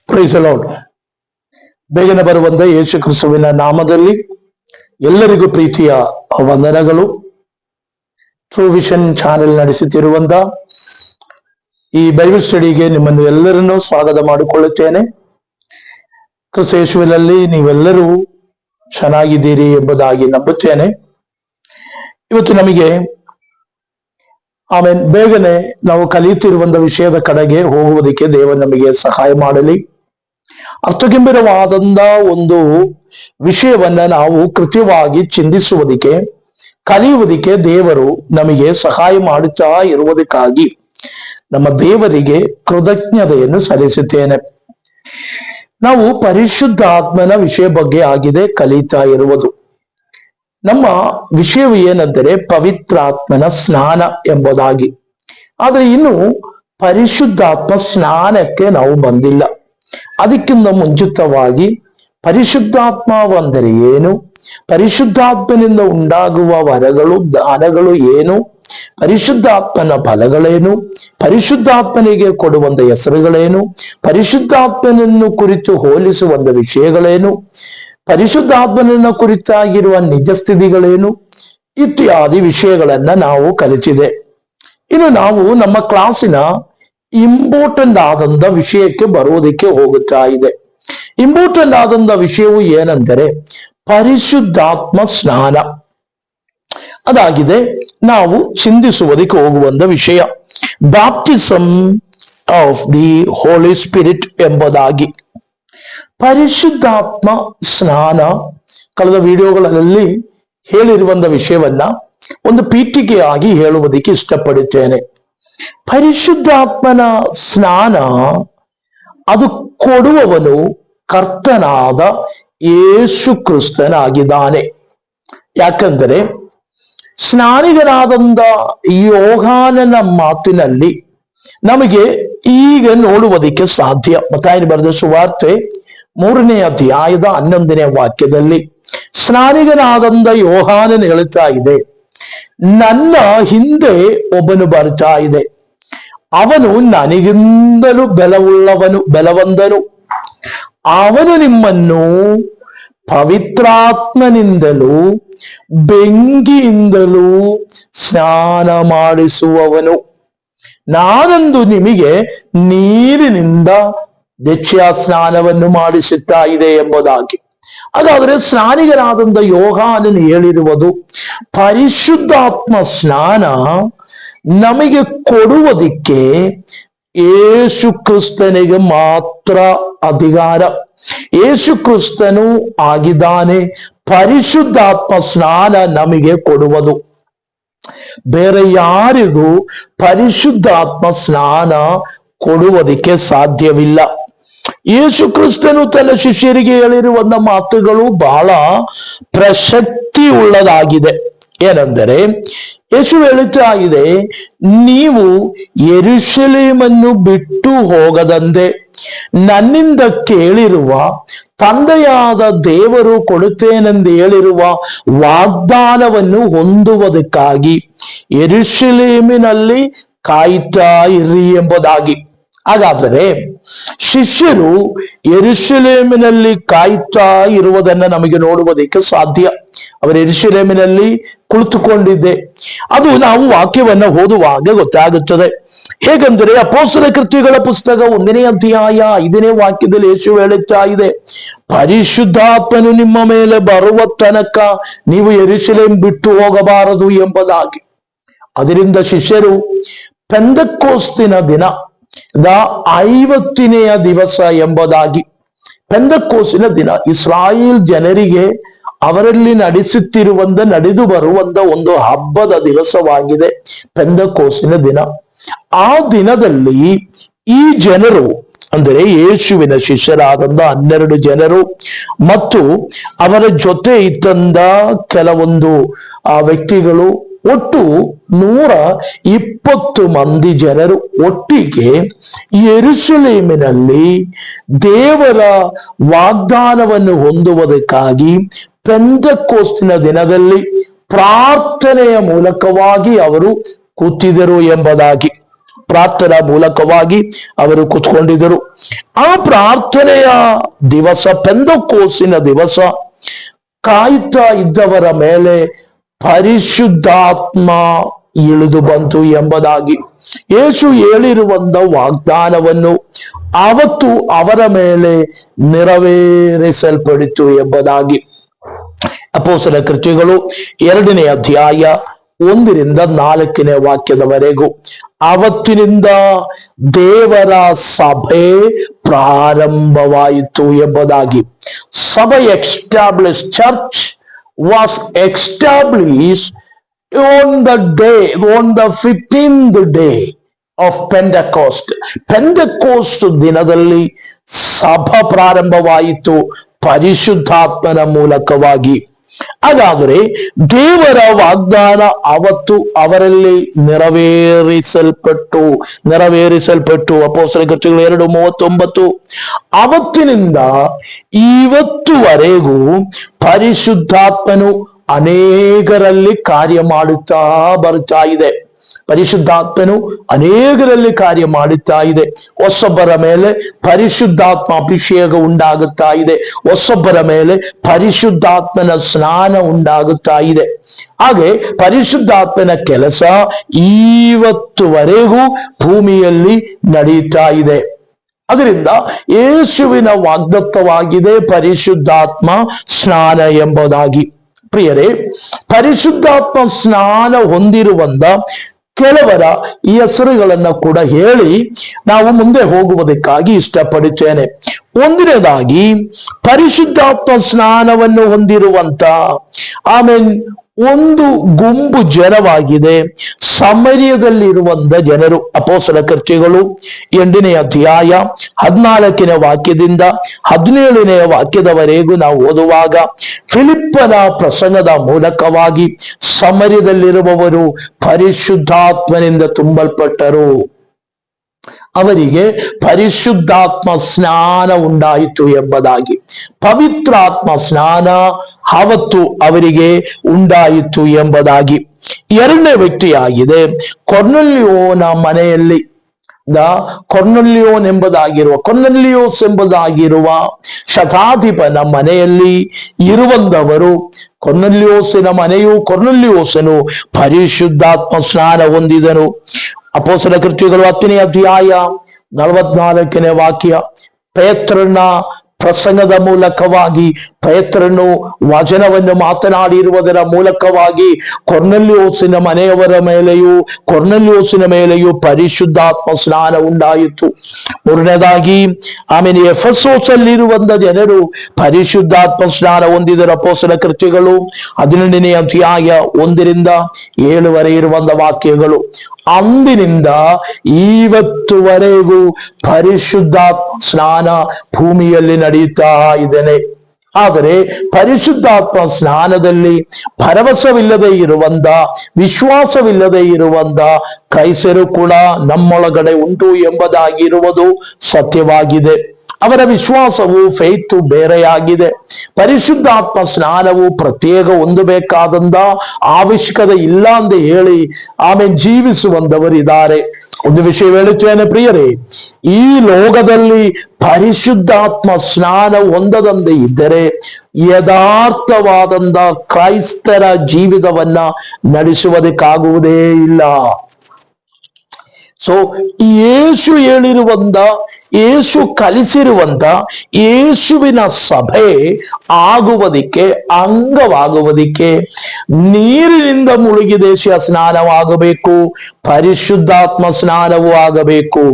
Price the lord. ಬೇಗನೆ ಬರುವಂತ ಯೇಸು ಕ್ರಿಸ್ತುವಿನ ನಾಮದಲ್ಲಿ ಎಲ್ಲರಿಗೂ ಪ್ರೀತಿಯ ವಂದನೆಗಳು. ಟ್ರೂ ವಿಷನ್ ಚಾನೆಲ್ ನಡೆಸುತ್ತಿರುವಂತ ಈ ಬೈಬಲ್ ಸ್ಟಡಿಗೆ ನಿಮ್ಮನ್ನು ಎಲ್ಲರನ್ನೂ ಸ್ವಾಗತ ಮಾಡಿಕೊಳ್ಳುತ್ತೇನೆ. ಕ್ರಿಸ್ತ ಯೇಸುವಿನಲ್ಲಿ ನೀವೆಲ್ಲರೂ ಚೆನ್ನಾಗಿದ್ದೀರಿ ಎಂಬುದಾಗಿ ನಂಬುತ್ತೇನೆ. ಇವತ್ತು ನಮಗೆ ಬೇಗನೆ ನಾವು ಕಲಿಯುತ್ತಿರುವಂತ ವಿಷಯದ ಕಡೆಗೆ ಹೋಗುವುದಕ್ಕೆ ದೇವರು ನಮಗೆ ಸಹಾಯ ಮಾಡಲಿ. ಅರ್ಥಗಂಭೀರವಾದಂತ ಒಂದು ವಿಷಯವನ್ನ ನಾವು ಕೃತ್ಯವಾಗಿ ಚಿಂತಿಸುವುದಕ್ಕೆ ಕಲಿಯುವುದಕ್ಕೆ ದೇವರು ನಮಗೆ ಸಹಾಯ ಮಾಡುತ್ತಾ ಇರುವುದಕ್ಕಾಗಿ ನಮ್ಮ ದೇವರಿಗೆ ಕೃತಜ್ಞತೆಯನ್ನು ಸಲ್ಲಿಸುತ್ತೇನೆ. ನಾವು ಪರಿಶುದ್ಧಾತ್ಮನ ವಿಷಯ ಬಗ್ಗೆ ಆಗಿದೆ ಕಲಿತಾ ಇರುವುದು. ನಮ್ಮ ವಿಷಯವು ಏನೆಂದರೆ ಪವಿತ್ರಾತ್ಮನ ಸ್ನಾನ ಎಂಬುದಾಗಿ. ಆದ್ರೆ ಇನ್ನು ಪರಿಶುದ್ಧಾತ್ಮ ಸ್ನಾನಕ್ಕೆ ನಾವು ಬಂದಿಲ್ಲ. ಅದಕ್ಕಿಂತ ಮುಂಚಿತವಾಗಿ ಪರಿಶುದ್ಧಾತ್ಮ ಅಂದರೆ ಏನು, ಪರಿಶುದ್ಧಾತ್ಮನಿಂದ ಉಂಟಾಗುವ ವರಗಳು ದಾನಗಳು ಏನು, ಪರಿಶುದ್ಧಾತ್ಮನ ಫಲಗಳೇನು, ಪರಿಶುದ್ಧಾತ್ಮನಿಗೆ ಕೊಡುವಂತ ಹೆಸರುಗಳೇನು, ಪರಿಶುದ್ಧಾತ್ಮನನ್ನು ಕುರಿತು ಹೋಲಿಸುವಂತ ವಿಷಯಗಳೇನು, ಪರಿಶುದ್ಧಾತ್ಮನನ್ನ ಕುರಿತಾಗಿರುವ ನಿಜ ಸ್ಥಿತಿಗಳೇನು ಇತ್ಯಾದಿ ವಿಷಯಗಳನ್ನ ನಾವು ಕಲಿತಿದೆ. ಇನ್ನು ನಾವು ನಮ್ಮ ಕ್ಲಾಸಿನ ಇಂಪಾರ್ಟೆಂಟ್ ಆದಂತ ವಿಷಯಕ್ಕೆ ಬರುವುದಕ್ಕೆ ಹೋಗುತ್ತಾ ಇದೆ. ಇಂಪಾರ್ಟೆಂಟ್ ಆದಂತ ವಿಷಯವು ಏನೆಂದರೆ ಪರಿಶುದ್ಧಾತ್ಮ ಸ್ನಾನ. ಅದಾಗಿದೆ ನಾವು ಚಿಂತಿಸುವುದಕ್ಕೆ ಹೋಗುವಂತ ವಿಷಯ. Baptism of the holy spirit ಎಂಬುದಾಗಿ. ಪರಿಶುದ್ಧಾತ್ಮ ಸ್ನಾನ ಕಳೆದ ವಿಡಿಯೋಗಳಲ್ಲಿ ಹೇಳಿರುವಂತ ವಿಷಯವನ್ನ ಒಂದು ಪೀಠಿಕೆಯಾಗಿ ಹೇಳುವುದಕ್ಕೆ ಇಷ್ಟಪಡುತ್ತೇನೆ. ಪರಿಶುದ್ಧಾತ್ಮನ ಸ್ನಾನ ಅದು ಕೊಡುವವನು ಕರ್ತನಾದ ಯೇಸು ಕ್ರಿಸ್ತನಾಗಿದ್ದಾನೆ. ಯಾಕಂದರೆ ಸ್ನಾನಿಗನಾದಂತ ಯೋಹಾನನ ಮಾತಿನಲ್ಲಿ ನಮಗೆ ಈಗ ನೋಡುವುದಕ್ಕೆ ಸಾಧ್ಯ. ಮತ್ತಾಯನ ಬರೆದ ಸುವಾರ್ತೆ 3ನೇ ಅಧ್ಯಾಯದ 11ನೇ ವಾಕ್ಯದಲ್ಲಿ ಸ್ನಾನಿಗನಾದಂತ ಯೋಹಾನನ್ ಹೇಳ್ತಾ ಇದೆ, ನನ್ನ ಹಿಂದೆ ಒಬ್ಬನು ಬರ್ತಾ ಇದೆ, ಅವನು ನನಗಿಂತಲೂ ಬಲವಂತನು, ಅವನು ನಿಮ್ಮನ್ನು ಪವಿತ್ರಾತ್ಮನಿಂದಲೂ ಬೆಂಕಿಯಿಂದಲೂ ಸ್ನಾನ ಮಾಡಿಸುವವನು, ನಾನಂದು ನಿಮಗೆ ನೀರಿನಿಂದ ದೀಕ್ಷಾ ಸ್ನಾನವನ್ನು ಮಾಡಿಸುತ್ತಾ ಇದೆ ಎಂಬುದಾಗಿ. ಹಾಗಾದ್ರೆ ಸ್ನಾನಿಗನಾದಂತ ಯೋಹಾನನು ಹೇಳಿರುವುದು ಪರಿಶುದ್ಧಾತ್ಮ ಸ್ನಾನ ನಮಗೆ ಕೊಡುವುದಕ್ಕೆ ಯೇಸು ಕ್ರಿಸ್ತನಿಗೆ ಮಾತ್ರ ಅಧಿಕಾರ. ಯೇಸು ಕ್ರಿಸ್ತನು ಆಗಿದ್ದಾನೆ ಪರಿಶುದ್ಧಾತ್ಮ ಸ್ನಾನ ನಮಗೆ ಕೊಡುವುದು. ಬೇರೆ ಯಾರಿಗೂ ಪರಿಶುದ್ಧಾತ್ಮ ಸ್ನಾನ ಕೊಡುವುದಕ್ಕೆ ಸಾಧ್ಯವಿಲ್ಲ. ಯೇಸು ಕ್ರಿಸ್ತನು ತನ್ನ ಶಿಷ್ಯರಿಗೆ ಹೇಳಿರುವಂತ ಮಾತುಗಳು ಬಹಳ ಪ್ರಸಕ್ತಿ ಉಳ್ಳದಾಗಿದೆ. ಏನೆಂದರೆ ಯೇಸು ಹೇಳುತ್ತಾ ಇದೆ, ನೀವು ಯೆರೂಸಲೇಮನ್ನು ಬಿಟ್ಟು ಹೋಗದಂತೆ ನನ್ನಿಂದ ಕೇಳಿರುವ ತಂದೆಯಾದ ದೇವರು ಕೊಡುತ್ತೇನೆಂದು ಹೇಳಿರುವ ವಾಗ್ದಾನವನ್ನು ಹೊಂದುವುದಕ್ಕಾಗಿ ಯೆರೂಸಲೇಮಿನಲ್ಲಿ ಕಾಯ್ತಾ ಇರಿ ಎಂಬುದಾಗಿ. ಹಾಗಾದರೆ ಶಿಷ್ಯರು ಯೆರೂಸಲೇಮಿನಲ್ಲಿ ಕಾಯ್ತಾ ಇರುವುದನ್ನ ನಮಗೆ ನೋಡುವುದಕ್ಕೆ ಸಾಧ್ಯ. ಅವರು ಯೆರೂಸಲೇಮಿನಲ್ಲಿ ಕುಳಿತುಕೊಂಡಿದ್ದೆ ಅದು ನಾವು ವಾಕ್ಯವನ್ನ ಓದುವಾಗ ಗೊತ್ತಾಗುತ್ತದೆ. ಹೇಗೆಂದರೆ ಅಪೊಸ್ತಲ ಕೃತ್ಯಗಳ ಪುಸ್ತಕ 1ನೇ ಅಧ್ಯಾಯ 5ನೇ ವಾಕ್ಯದಲ್ಲಿ ಯೇಸು ಹೇಳುತ್ತಾ ಇದೆ, ಪರಿಶುದ್ಧಾತ್ಮನು ನಿಮ್ಮ ಮೇಲೆ ಬರುವ ತನಕ ನೀವು ಯೆರೂಸಲೇಮ್ ಬಿಟ್ಟು ಹೋಗಬಾರದು ಎಂಬುದಾಗಿ. ಅದರಿಂದ ಶಿಷ್ಯರು ಪೆಂದೆಕೋಸ್ತಿನ ದಿನ 50ನೆಯ ದಿವಸ ಎಂಬುದಾಗಿ, ಪೆಂದೆಕೋಸ್ತಿನ ದಿನ ಇಸ್ರಾಯೇಲ್ ಜನರಿಗೆ ಅವರಲ್ಲಿ ನಡೆದು ಬರುವಂತ ಒಂದು ಹಬ್ಬದ ದಿವಸವಾಗಿದೆ ಪೆಂದೆಕೋಸ್ತಿನ ದಿನ. ಆ ದಿನದಲ್ಲಿ ಈ ಜನರು ಅಂದರೆ ಯೇಸುವಿನ ಶಿಷ್ಯರಾದಂತ 12 ಜನರು ಮತ್ತು ಅವರ ಜೊತೆ ಇದ್ದಂತ ಕೆಲವೊಂದು ವ್ಯಕ್ತಿಗಳು, ಒಟ್ಟು 120 ಮಂದಿ ಜನರು ಒಟ್ಟಿಗೆ ಯೆರೂಸಲೇಮಿನಲ್ಲಿ ದೇವರ ವಾಗ್ದಾನವನ್ನು ಹೊಂದುವುದಕ್ಕಾಗಿ ಪೆಂದೆಕೋಸ್ತಿನ ದಿನದಲ್ಲಿ ಪ್ರಾರ್ಥನೆಯ ಮೂಲಕವಾಗಿ ಅವರು ಕೂತಿದರು ಎಂಬುದಾಗಿ. ಪ್ರಾರ್ಥನಾ ಮೂಲಕವಾಗಿ ಅವರು ಕೂತ್ಕೊಂಡಿದ್ದರು. ಆ ಪ್ರಾರ್ಥನೆಯ ದಿವಸ, ಪೆಂದೆಕೋಸ್ತಿನ ದಿವಸ, ಕಾಯ್ತಾ ಇದ್ದವರ ಮೇಲೆ ಪರಿಶುದ್ಧಾತ್ಮ ಇಳಿದು ಬಂತು ಎಂಬುದಾಗಿ ಯೇಸು ಹೇಳಿರುವಂತ ವಾಗ್ದಾನವನ್ನು ಅವತ್ತು ಅವರ ಮೇಲೆ ನೆರವೇರಿಸಲ್ಪಡಿತು ಎಂಬುದಾಗಿ ಅಪೊಸ್ತಲರ ಕೃತ್ಯಗಳು 2ನೇ ಅಧ್ಯಾಯ 1ರಿಂದ 4ನೇ ವಾಕ್ಯದವರೆಗೂ. ಅವತ್ತಿನಿಂದ ದೇವರ ಸಭೆ ಪ್ರಾರಂಭವಾಯಿತು ಎಂಬುದಾಗಿ. ಸಭೆ church was established on the 15th day of Pentecost. ಪೆಂಟೆಕೋಸ್ಟ್ ದಿನದಲ್ಲಿ ಸಭಾ ಪ್ರಾರಂಭವಾಯಿತು ಪರಿಶುದ್ಧಾತ್ಮನ ಮೂಲಕವಾಗಿ. ಹಾಗಾದರೆ ದೇವರ ವಾಗ್ದಾನ ಅವತ್ತು ಅವರಲ್ಲಿ ನೆರವೇರಿಸಲ್ಪಟ್ಟು ಅಪೊಸ್ತಲರ ಕೃತ್ಯಗಳು 2:39 ಅವತ್ತಿನಿಂದ ಇವತ್ತುವರೆಗೂ ಪರಿಶುದ್ಧಾತ್ಮನು ಅನೇಕರಲ್ಲಿ ಕಾರ್ಯ ಮಾಡುತ್ತಾ ಬರ್ತಾ ಇದೆ. ಪರಿಶುದ್ಧಾತ್ಮನು ಅನೇಕರಲ್ಲಿ ಕಾರ್ಯ ಮಾಡುತ್ತಾ ಇದೆ. ಹೊಸೊಬ್ಬರ ಮೇಲೆ ಪರಿಶುದ್ಧಾತ್ಮ ಅಭಿಷೇಕ ಉಂಟಾಗುತ್ತಾ ಇದೆ. ಹೊಸೊಬ್ಬರ ಮೇಲೆ ಪರಿಶುದ್ಧಾತ್ಮನ ಸ್ನಾನ ಉಂಟಾಗುತ್ತಾ ಇದೆ. ಹಾಗೆ ಪರಿಶುದ್ಧಾತ್ಮನ ಕೆಲಸ ಇವತ್ತುವರೆಗೂ ಭೂಮಿಯಲ್ಲಿ ನಡೆಯುತ್ತಾ ಇದೆ. ಅದರಿಂದ ಯೇಸುವಿನ ವಾಗ್ದತ್ತವಾಗಿದೆ ಪರಿಶುದ್ಧಾತ್ಮ ಸ್ನಾನ ಎಂಬುದಾಗಿ. ಪ್ರಿಯರೇ, ಪರಿಶುದ್ಧಾತ್ಮ ಸ್ನಾನ ಹೊಂದಿರುವಂತ ಕೆಲವರ ಈ ಹೆಸರುಗಳನ್ನ ಕೂಡ ಹೇಳಿ ನಾವು ಮುಂದೆ ಹೋಗುವುದಕ್ಕಾಗಿ ಇಷ್ಟಪಡುತ್ತೇನೆ. ಒಂದನೇದಾಗಿ ಪರಿಶುದ್ಧಾತ್ಮ ಸ್ನಾನವನ್ನು ಹೊಂದಿರುವಂತ ಒಂದು ಗುಂಪು ಜನವಾಗಿದೆ ಸಮರ್ಯದಲ್ಲಿರುವಂತ ಜನರು. ಅಪೊಸ್ತಲರ ಕೃತ್ಯಗಳು 8ನೇ ಅಧ್ಯಾಯ 14ನೇ ವಾಕ್ಯದಿಂದ 17ನೇ ವಾಕ್ಯದವರೆಗೂ ನಾವು ಓದುವಾಗ, ಫಿಲಿಪ್ಪನ ಪ್ರಸಂಗದ ಮೂಲಕವಾಗಿ ಸಮರ್ಯದಲ್ಲಿರುವವರು ಪರಿಶುದ್ಧಾತ್ಮನಿಂದ ತುಂಬಲ್ಪಟ್ಟರು. ಅವರಿಗೆ ಪರಿಶುದ್ಧಾತ್ಮ ಸ್ನಾನ ಉಂಟಾಯಿತು ಎಂಬುದಾಗಿ. ಪವಿತ್ರಾತ್ಮ ಸ್ನಾನ ಅವತ್ತು ಅವರಿಗೆ ಉಂಟಾಯಿತು ಎಂಬುದಾಗಿ. 2ನೇ ವ್ಯಕ್ತಿಯಾಗಿದೆ ಕೊರ್ನೆಲಿಯೋನ ಮನೆಯಲ್ಲಿ ಕೊರ್ನೆಲಿಯೋಸ್ ಎಂಬುದಾಗಿರುವ ಶತಾಧಿಪನ ಮನೆಯಲ್ಲಿ ಇರುವಂತವರು. ಕೊರ್ನೆಲಿಯೋಸಿನ ಮನೆಯು ಕೊರ್ನೆಲಿಯೋಸನು ಪರಿಶುದ್ಧಾತ್ಮ ಸ್ನಾನ ಹೊಂದಿದನು. ಅಪೊಸ್ತಲರ ಕೃತ್ಯಗಳು 10ನೇ ಅಧ್ಯಾಯ 44ನೇ ವಾಕ್ಯ. ಪೇತ್ರನ ಪ್ರಸಂಗದ ಮೂಲಕವಾಗಿ, ಪೇತ್ರನು ವಚನವನ್ನು ಮಾತನಾಡಿರುವುದರ ಮೂಲಕವಾಗಿ ಕೊರ್ನೆಲಿಯೋಸಿನ ಮೇಲೆಯೂ ಪರಿಶುದ್ಧಾತ್ಮ ಸ್ನಾನ ಉಂಟಾಯಿತು. 3ನೇದಾಗಿ ಎಫೆಸೋಸಲ್ಲಿರುವಂತ ಜನರು ಪರಿಶುದ್ಧಾತ್ಮ ಸ್ನಾನ ಹೊಂದಿದರು. ಅಪೊಸ್ತಲರ ಕೃತ್ಯಗಳು 18ನೇ ಅಧ್ಯಾಯ 1ರಿಂದ 7 ಇರುವಂತ ವಾಕ್ಯಗಳು. ಅಂದಿನಿಂದ ಇವತ್ತುವರೆಗೂ ಪರಿಶುದ್ಧಾತ್ಮ ಸ್ನಾನ ಭೂಮಿಯಲ್ಲಿ ನಡೆಯುತ್ತಾ ಇದ್ದೇನೆ. ಆದರೆ ಪರಿಶುದ್ಧಾತ್ಮ ಸ್ನಾನದಲ್ಲಿ ಭರವಸವಿಲ್ಲದೆ ವಿಶ್ವಾಸವಿಲ್ಲದೆ ಇರುವಂತ ಕ್ರೈಸ್ತರು ಕೂಡ ನಮ್ಮೊಳಗಡೆ ಉಂಟು ಎಂಬುದಾಗಿರುವುದು ಸತ್ಯವಾಗಿದೆ. ಅವರ ವಿಶ್ವಾಸವು ಫೇತ್ ಬೇರೆಯಾಗಿದೆ. ಪರಿಶುದ್ಧಾತ್ಮ ಸ್ನಾನವು ಪ್ರತ್ಯೇಕ ಹೊಂದಬೇಕಾದಂತ ಅವಶ್ಯಕತೆ ಇಲ್ಲ ಅಂತ ಹೇಳಿ ಜೀವಿಸುವಂತವರಿದ್ದಾರೆ. ಒಂದು ವಿಷಯ ಹೇಳುತ್ತೇನೆ ಪ್ರಿಯರೇ, ಈ ಲೋಕದಲ್ಲಿ ಪರಿಶುದ್ಧಾತ್ಮ ಸ್ನಾನ ಹೊಂದದಂತೆ ಇದ್ದರೆ ಯಥಾರ್ಥವಾದಂತ ಕ್ರೈಸ್ತರ ಜೀವಿತವನ್ನ ನಡೆಸುವುದಕ್ಕಾಗುವುದೇ ಇಲ್ಲ. ಸೊ ಯೇಸು ಹೇಳಿರುವಂತ, ಯೇಸು ಕಲಿಸಿರುವಂತ ಯೇಸುವಿನ ಸಭೆ ಅಂಗವಾಗುವುದಕ್ಕೆ ನೀರಿನಿಂದ ಮುಳುಗಿ ದೇಶ ಸ್ನಾನವಾಗಬೇಕು, ಪರಿಶುದ್ಧಾತ್ಮ ಸ್ನಾನವೂ ಆಗಬೇಕು.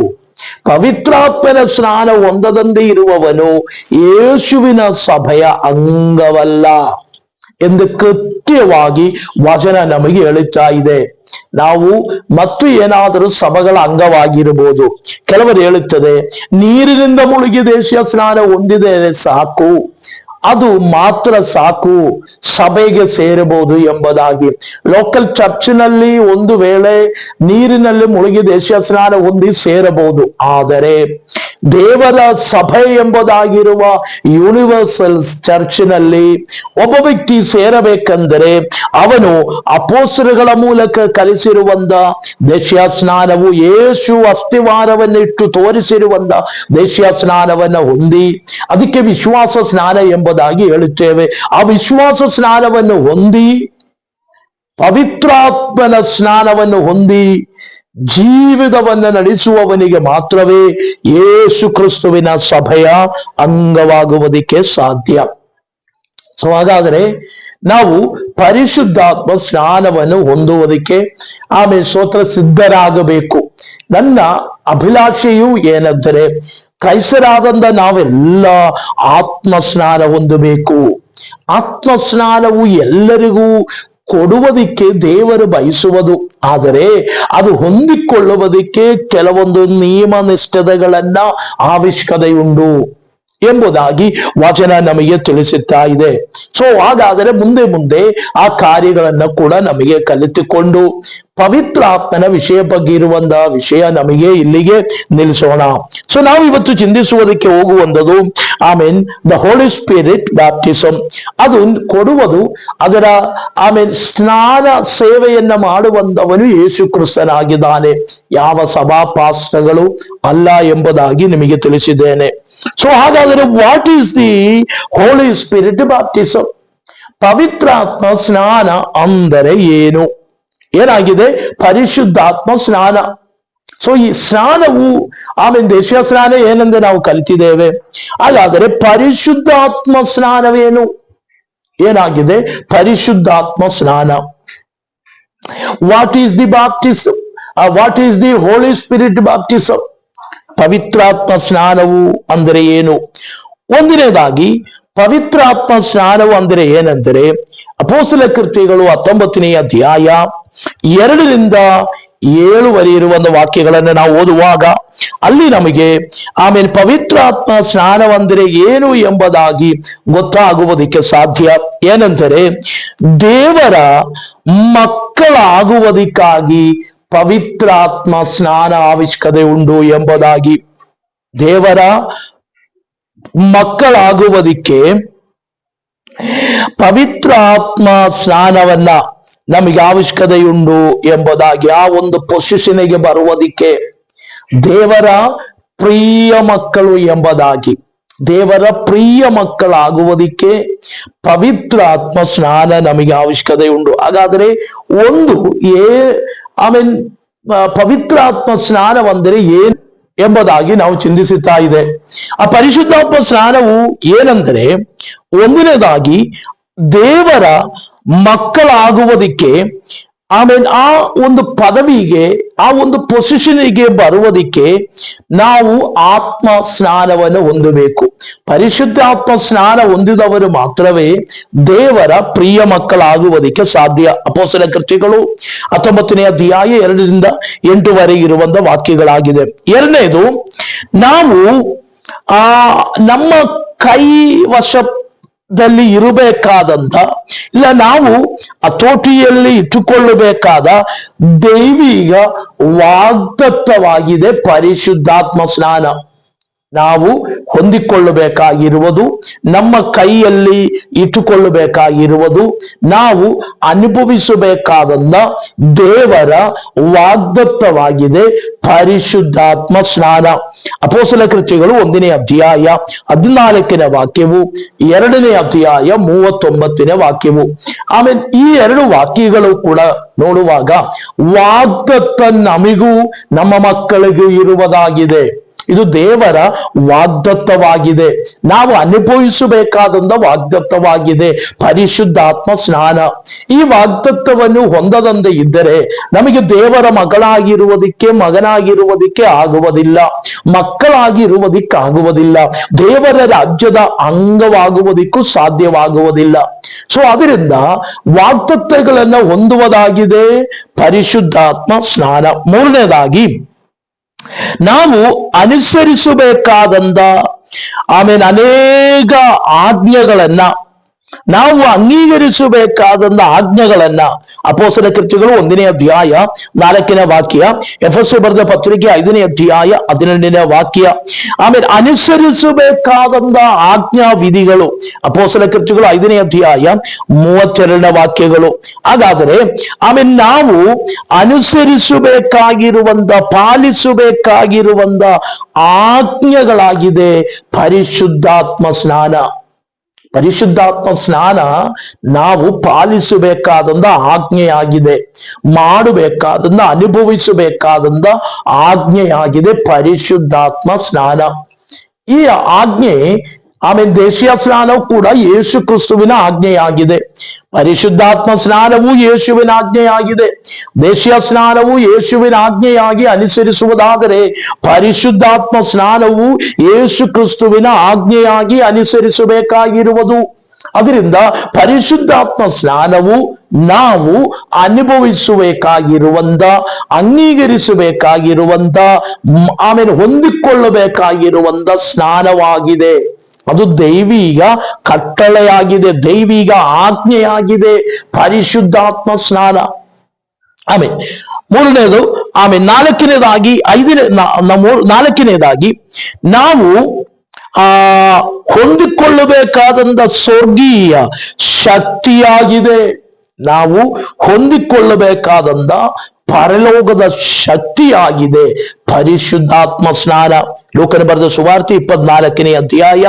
ಪವಿತ್ರಾತ್ಮನ ಸ್ನಾನ ಹೊಂದದಂತೆ ಇರುವವನು ಯೇಸುವಿನ ಸಭೆಯ ಅಂಗವಲ್ಲ ಎಂದು ಕೃತ್ಯವಾಗಿ ವಚನ ನಮಗೆ ಹೇಳುತ್ತಾ ಇದೆ. ನಾವು ಮತ್ತು ಏನಾದರೂ ಸಭೆಗಳ ಅಂಗವಾಗಿರಬಹುದು. ಕೆಲವರು ಹೇಳುತ್ತದೆ ನೀರಿನಿಂದ ಮುಳುಗಿ ದೇಶ ಸ್ನಾನ ಹೊಂದಿದೆ ಸಾಕು, ಅದು ಮಾತ್ರ ಸಾಕು, ಸಭೆಗೆ ಸೇರಬಹುದು ಎಂಬುದಾಗಿ. ಲೋಕಲ್ ಚರ್ಚ್ನಲ್ಲಿ ಒಂದು ವೇಳೆ ನೀರಿನಲ್ಲಿ ಮುಳುಗಿ ದೇಶ ಸ್ನಾನ ಹೊಂದಿ ಸೇರಬಹುದು. ಆದರೆ ದೇವರ ಸಭೆ ಎಂಬುದಾಗಿರುವ ಯೂನಿವರ್ಸಲ್ ಚರ್ಚ್ನಲ್ಲಿ ಒಬ್ಬ ವ್ಯಕ್ತಿ ಸೇರಬೇಕೆಂದರೆ ಅವನು ಅಪೊಸ್ತಲರ ಮೂಲಕ ಕಲಿಸಿರುವಂತ ದೇಶ ಸ್ನಾನವು, ಯೇಸು ಅಸ್ತಿವಾರವನ್ನಿಟ್ಟು ತೋರಿಸಿರುವಂತ ದೇಶ ಸ್ನಾನವನ್ನು ಹೊಂದಿ, ಅದಕ್ಕೆ ವಿಶ್ವಾಸ ಸ್ನಾನ ಎಂಬುದಾಗಿ ಹೇಳುತ್ತೇವೆ. ಆ ವಿಶ್ವಾಸ ಸ್ನಾನವನ್ನು ಹೊಂದಿ, ಪವಿತ್ರಾತ್ಮನ ಸ್ನಾನವನ್ನು ಹೊಂದಿ ಜೀವಿತವನ್ನು ನಡೆಸುವವನಿಗೆ ಮಾತ್ರವೇ ಯೇಸು ಕ್ರಿಸ್ತುವಿನ ಸಭೆಯ ಅಂಗವಾಗುವುದಕ್ಕೆ ಸಾಧ್ಯ. ಸೊ ಹಾಗಾದರೆ ನಾವು ಪರಿಶುದ್ಧಾತ್ಮ ಸ್ನಾನವನ್ನು ಹೊಂದುವುದಕ್ಕೆ ಆಮೇಲೆ ಸ್ತೋತ್ರ ಸಿದ್ಧರಾಗಬೇಕು. ನನ್ನ ಅಭಿಲಾಷೆಯು ಏನೆಂದರೆ, ಕ್ರೈಸ್ತರಾದಂತ ನಾವೆಲ್ಲ ಆತ್ಮ ಸ್ನಾನ ಹೊಂದಬೇಕು. ಆತ್ಮ ಸ್ನಾನವು ಎಲ್ಲರಿಗೂ ಕೊಡುವುದಕ್ಕೆ ದೇವರು ಬಯಸುವುದು. ಆದರೆ ಅದು ಹೊಂದಿಕೊಳ್ಳುವುದಕ್ಕೆ ಕೆಲವೊಂದು ನಿಯಮ ನಿಷ್ಠತೆಗಳನ್ನ ಅವಶ್ಯಕತೆಯುಂಟು ಎಂಬುದಾಗಿ ವಚನ ನಮಗೆ ತಿಳಿಸುತ್ತಾ ಇದೆ. ಸೊ ಹಾಗಾದರೆ ಮುಂದೆ ಆ ಕಾರ್ಯಗಳನ್ನ ಕೂಡ ನಮಗೆ ಕಲಿತುಕೊಂಡು ಪವಿತ್ರಾತ್ಮನ ವಿಷಯ ಬಗ್ಗೆ ಇರುವಂತಹ ವಿಷಯ ನಮಗೆ ಇಲ್ಲಿಗೆ ನಿಲ್ಲಿಸೋಣ. ಸೊ ನಾವು ಇವತ್ತು ಚಿಂತಿಸುವುದಕ್ಕೆ ಹೋಗುವಂಥದ್ದು ದ ಹೋಲಿ ಸ್ಪಿರಿಟ್ ಬ್ಯಾಪ್ಟಿಸಮ್. ಅದು ಕೊಡುವುದು, ಅದರ ಸ್ನಾನ ಸೇವೆಯನ್ನ ಮಾಡುವಂತವನು ಯೇಸು ಕ್ರಿಸ್ತನಾಗಿದ್ದಾನೆ, ಯಾವ ಸಭಾಪಾಸ್ತ್ರಗಳು ಅಲ್ಲ ಎಂಬುದಾಗಿ ನಿಮಗೆ ತಿಳಿಸಿದ್ದೇನೆ. ಸೊ ಹಾಗಾದರೆ what is the holy spirit baptism? ಪವಿತ್ರಾತ್ಮ ಸ್ನಾನ ಅಂದರೆ ಏನು? ಏನಾಗಿದೆ? ಪರಿಶುದ್ಧಾತ್ಮ ಸ್ನಾನ. ಸೊ ಈ ಸ್ನಾನವು ದೇಶ ಸ್ನಾನ ಏನೆಂದು ನಾವು ಕಲಿತಿದ್ದೇವೆ. ಹಾಗಾದರೆ ಪರಿಶುದ್ಧಾತ್ಮ ಸ್ನಾನವೇನು? ಏನಾಗಿದೆ ಪರಿಶುದ್ಧಾತ್ಮ ಸ್ನಾನ? What is the baptism? What is the holy spirit baptism? ಪವಿತ್ರಾತ್ಮ ಸ್ನಾನವು ಅಂದರೆ ಏನು? ಒಂದನೇದಾಗಿ ಪವಿತ್ರಾತ್ಮ ಸ್ನಾನವು ಅಂದರೆ ಏನೆಂದರೆ, ಅಪೊಸ್ತಲ ಕೃತ್ಯಗಳು 19ನೇ ಅಧ್ಯಾಯ 2-7 ಇರುವ ವಾಕ್ಯಗಳನ್ನು ನಾವು ಓದುವಾಗ ಅಲ್ಲಿ ನಮಗೆ ಪವಿತ್ರಾತ್ಮ ಸ್ನಾನವೆಂದರೆ ಏನು ಎಂಬುದಾಗಿ ಗೊತ್ತಾಗುವುದಕ್ಕೆ ಸಾಧ್ಯ. ಏನೆಂದರೆ, ದೇವರ ಮಕ್ಕಳಾಗುವುದಕ್ಕಾಗಿ ಪವಿತ್ರಾತ್ಮ ಸ್ನಾನ ಅವಶ್ಯಕತೆ ಉಂಟು ಎಂಬುದಾಗಿ. ದೇವರ ಮಕ್ಕಳಾಗುವುದಕ್ಕೆ ಪವಿತ್ರಾತ್ಮ ಸ್ನಾನವನ್ನ ನಮಗೆ ಅವಶ್ಯಕತೆಯುಂಟು ಎಂಬುದಾಗಿ. ಆ ಒಂದು ಪೊಸಿಷನ್ಗೆ ಬರುವುದಕ್ಕೆ ದೇವರ ಪ್ರಿಯ ಮಕ್ಕಳು ಎಂಬುದಾಗಿ, ದೇವರ ಪ್ರಿಯ ಮಕ್ಕಳಾಗುವುದಕ್ಕೆ ಪವಿತ್ರಾತ್ಮ ಸ್ನಾನ ನಮಗೆ ಅವಶ್ಯಕತೆ ಉಂಟು. ಹಾಗಾದರೆ ಪವಿತ್ರಾತ್ಮ ಸ್ನಾನವೆಂದರೆ ಏನು ಎಂಬುದಾಗಿ ನಾವು ಚಿಂತಿಸುತ್ತಾ ಇದೆ. ಆ ಪರಿಶುದ್ಧಾತ್ಮ ಸ್ನಾನವು ಏನೆಂದರೆ, ಒಂದನೇದಾಗಿ ದೇವರ ಮಕ್ಕಳಾಗುವುದಕ್ಕೆ ಆ ಒಂದು ಪದವಿಗೆ, ಆ ಒಂದು ಪೊಸಿಷನ್ಗೆ ಬರುವುದಕ್ಕೆ ನಾವು ಆತ್ಮ ಸ್ನಾನವನ್ನು ಹೊಂದಬೇಕು. ಪರಿಶುದ್ಧಾತ್ಮ ಸ್ನಾನ ಹೊಂದಿದವರು ಮಾತ್ರವೇ ದೇವರ ಪ್ರಿಯ ಮಕ್ಕಳಾಗುವುದಕ್ಕೆ ಸಾಧ್ಯ. ಅಪೊಸ್ತಲ ಕೃತ್ಯಗಳು 19ನೇ ಅಧ್ಯಾಯ 2-8 ಇರುವಂತ ವಾಕ್ಯಗಳಾಗಿದೆ. ಎರಡನೇದು, ನಾವು ನಮ್ಮ ಕೈ ವಶದಲ್ಲಿ ಇರಬೇಕಾದಂತ, ಇಲ್ಲ ನಾವು ಹತೋಟಿಯಲ್ಲಿ ಇಟ್ಟುಕೊಳ್ಳಬೇಕಾದ ದೈವಿಕ ವಾಗ್ದತ್ತವಾಗಿದೆ ಪರಿಶುದ್ಧಾತ್ಮ ಸ್ನಾನ. ನಾವು ಹೊಂದಿಕೊಳ್ಳಬೇಕಾಗಿರುವುದು, ನಮ್ಮ ಕೈಯಲ್ಲಿ ಇಟ್ಟುಕೊಳ್ಳಬೇಕಾಗಿರುವುದು, ನಾವು ಅನುಭವಿಸಬೇಕಾದಂತ ದೇವರ ವಾಗ್ದತ್ತವಾಗಿದೆ ಪರಿಶುದ್ಧಾತ್ಮ ಸ್ನಾನ. ಅಪೊಸ್ತಲ ಕೃತ್ಯಗಳು 1ನೇ ಅಧ್ಯಾಯ 14ನೇ ವಾಕ್ಯವು, 2ನೇ ಅಧ್ಯಾಯ 39ನೇ ವಾಕ್ಯವು. ಈ 2 ವಾಕ್ಯಗಳು ಕೂಡ ನೋಡುವಾಗ ವಾಗ್ದತ್ತ ನಮಿಗೂ ನಮ್ಮ ಮಕ್ಕಳಿಗೂ ಇರುವುದಾಗಿದೆ. ಇದು ದೇವರ ವಾಗ್ದತ್ತವಾಗಿದೆ, ನಾವು ಅನುಭವಿಸಬೇಕಾದಂತ ವಾಗ್ದತ್ತವಾಗಿದೆ ಪರಿಶುದ್ಧಾತ್ಮ ಸ್ನಾನ. ಈ ವಾಗ್ದತ್ತವನ್ನು ಹೊಂದದಂತೆ ಇದ್ದರೆ ನಮಗೆ ದೇವರ ಮಗನಾಗಿರುವುದಕ್ಕೆ ಆಗುವುದಿಲ್ಲ, ಮಕ್ಕಳಾಗಿರುವುದಕ್ಕಾಗುವುದಿಲ್ಲ, ದೇವರ ರಾಜ್ಯದ ಅಂಗವಾಗುವುದಕ್ಕೂ ಸಾಧ್ಯವಾಗುವುದಿಲ್ಲ. ಸೊ ಅದರಿಂದ ವಾಗ್ದತ್ತಗಳನ್ನು ಹೊಂದುವುದಾಗಿದೆ ಪರಿಶುದ್ಧಾತ್ಮ ಸ್ನಾನ. ಮೂರನೇದಾಗಿ, ನಾವು ಅನುಸರಿಸಬೇಕಾದಂತ ಆಮೇಲೆ ಅನೇಕ ಆಜ್ಞೆಗಳನ್ನ ನಾವು ಅಂಗೀಕರಿಸಬೇಕಾದಂತ ಆಜ್ಞೆಗಳನ್ನ ಅಪೊಸ್ತಲರ ಕೃತ್ಯಗಳು 1ನೇ ಅಧ್ಯಾಯ 4ನೇ ವಾಕ್ಯ, ಎಫೆಸಕ್ಕೆ ಬರೆದ ಪತ್ರಿಕೆ 5ನೇ ಅಧ್ಯಾಯ 12ನೇ ವಾಕ್ಯ, ಆಮೇಲೆ ಅನುಸರಿಸಬೇಕಾದಂತ ಆಜ್ಞಾ ವಿಧಿಗಳು ಅಪೊಸ್ತಲರ ಕೃತ್ಯಗಳು 5ನೇ ಅಧ್ಯಾಯ 32ನೇ ವಾಕ್ಯಗಳು. ಹಾಗಾದರೆ ಆಮೇಲೆ ನಾವು ಅನುಸರಿಸಬೇಕಾಗಿರುವಂತ ಪಾಲಿಸಬೇಕಾಗಿರುವಂತ ಆಜ್ಞೆಗಳಾಗಿದೆ ಪರಿಶುದ್ಧಾತ್ಮ ಸ್ನಾನ. ಪರಿಶುದ್ಧಾತ್ಮ ಸ್ನಾನ ನಾವು ಪಾಲಿಸಬೇಕಾದಂತ ಆಜ್ಞೆಯಾಗಿದೆ, ಮಾಡಬೇಕಾದಂತ ಅನುಭವಿಸಬೇಕಾದಂತ ಆಜ್ಞೆಯಾಗಿದೆ ಪರಿಶುದ್ಧಾತ್ಮ ಸ್ನಾನ. ಈ ಆಜ್ಞೆ ಆಮೇಲೆ ದೇಶೀಯ ಸ್ನಾನವು ಕೂಡ ಯೇಸು ಕ್ರಿಸ್ತುವಿನ ಆಜ್ಞೆಯಾಗಿದೆ. ಪರಿಶುದ್ಧಾತ್ಮ ಸ್ನಾನವು ಯೇಸುವಿನ ಆಜ್ಞೆಯಾಗಿದೆ. ದೇಶೀಯ ಸ್ನಾನವು ಯೇಸುವಿನ ಆಜ್ಞೆಯಾಗಿ ಅನುಸರಿಸುವುದಾದರೆ ಪರಿಶುದ್ಧಾತ್ಮ ಸ್ನಾನವು ಯೇಸು ಕ್ರಿಸ್ತುವಿನ ಆಜ್ಞೆಯಾಗಿ ಅನುಸರಿಸಬೇಕಾಗಿರುವುದು. ಅದರಿಂದ ಪರಿಶುದ್ಧಾತ್ಮ ಸ್ನಾನವು ನಾವು ಅನುಭವಿಸಬೇಕಾಗಿರುವಂತ, ಅಂಗೀಕರಿಸಬೇಕಾಗಿರುವಂತ, ಆಮೇಲೆ ಹೊಂದಿಕೊಳ್ಳಬೇಕಾಗಿರುವಂತ ಸ್ನಾನವಾಗಿದೆ. ಅದು ದೈವಿಕ ಕಟ್ಟಳೆಯಾಗಿದೆ, ದೈವಿಕ ಆಜ್ಞೆಯಾಗಿದೆ ಪರಿಶುದ್ಧಾತ್ಮ ಸ್ನಾನ. ಆಮೇಲೆ ಮೂರನೇದು, ಆಮೇಲೆ ನಾಲ್ಕನೇದಾಗಿ ನಾವು ಹೊಂದಿಕೊಳ್ಳಬೇಕಾದಂತ ಸ್ವರ್ಗೀಯ ಶಕ್ತಿಯಾಗಿದೆ. ನಾವು ಹೊಂದಿಕೊಳ್ಳಬೇಕಾದಂತ ಪರಲೋಕದ ಶಕ್ತಿಯಾಗಿದೆ ಪರಿಶುದ್ಧಾತ್ಮ ಸ್ನಾನ. ಲೂಕನ ಬರೆದ ಸುವಾರ್ತೆ 24ನೇ ಅಧ್ಯಾಯ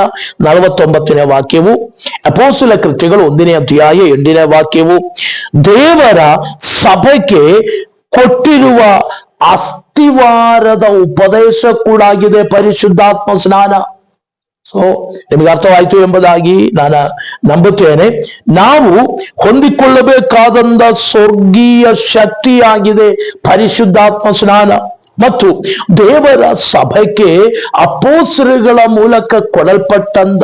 49ನೇ ವಾಕ್ಯವು, ಅಪೊಸ್ತಲರ ಕೃತ್ಯಗಳು 1ನೇ ಅಧ್ಯಾಯ 8ನೇ ವಾಕ್ಯವು ದೇವರ ಸಭೆಗೆ ಕೊಟ್ಟಿರುವ ಅಸ್ತಿವಾರದ ಉಪದೇಶ ಕೂಡ ಆಗಿದೆ ಪರಿಶುದ್ಧಾತ್ಮ ಸ್ನಾನ. ಸೊ ನಿಮಗೆ ಅರ್ಥವಾಯಿತು ಎಂಬುದಾಗಿ ನಾನು ನಂಬುತ್ತೇನೆ. ನಾವು ಹೊಂದಿಕೊಳ್ಳಬೇಕಾದಂತ ಸ್ವರ್ಗೀಯ ಶಕ್ತಿಯಾಗಿದೆ ಪರಿಶುದ್ಧಾತ್ಮ ಸ್ನಾನ. ಮತ್ತು ದೇವರ ಸಭೆಗೆ ಅಪೊಸ್ತಲರುಗಳ ಮೂಲಕ ಕೊಡಲ್ಪಟ್ಟಂತ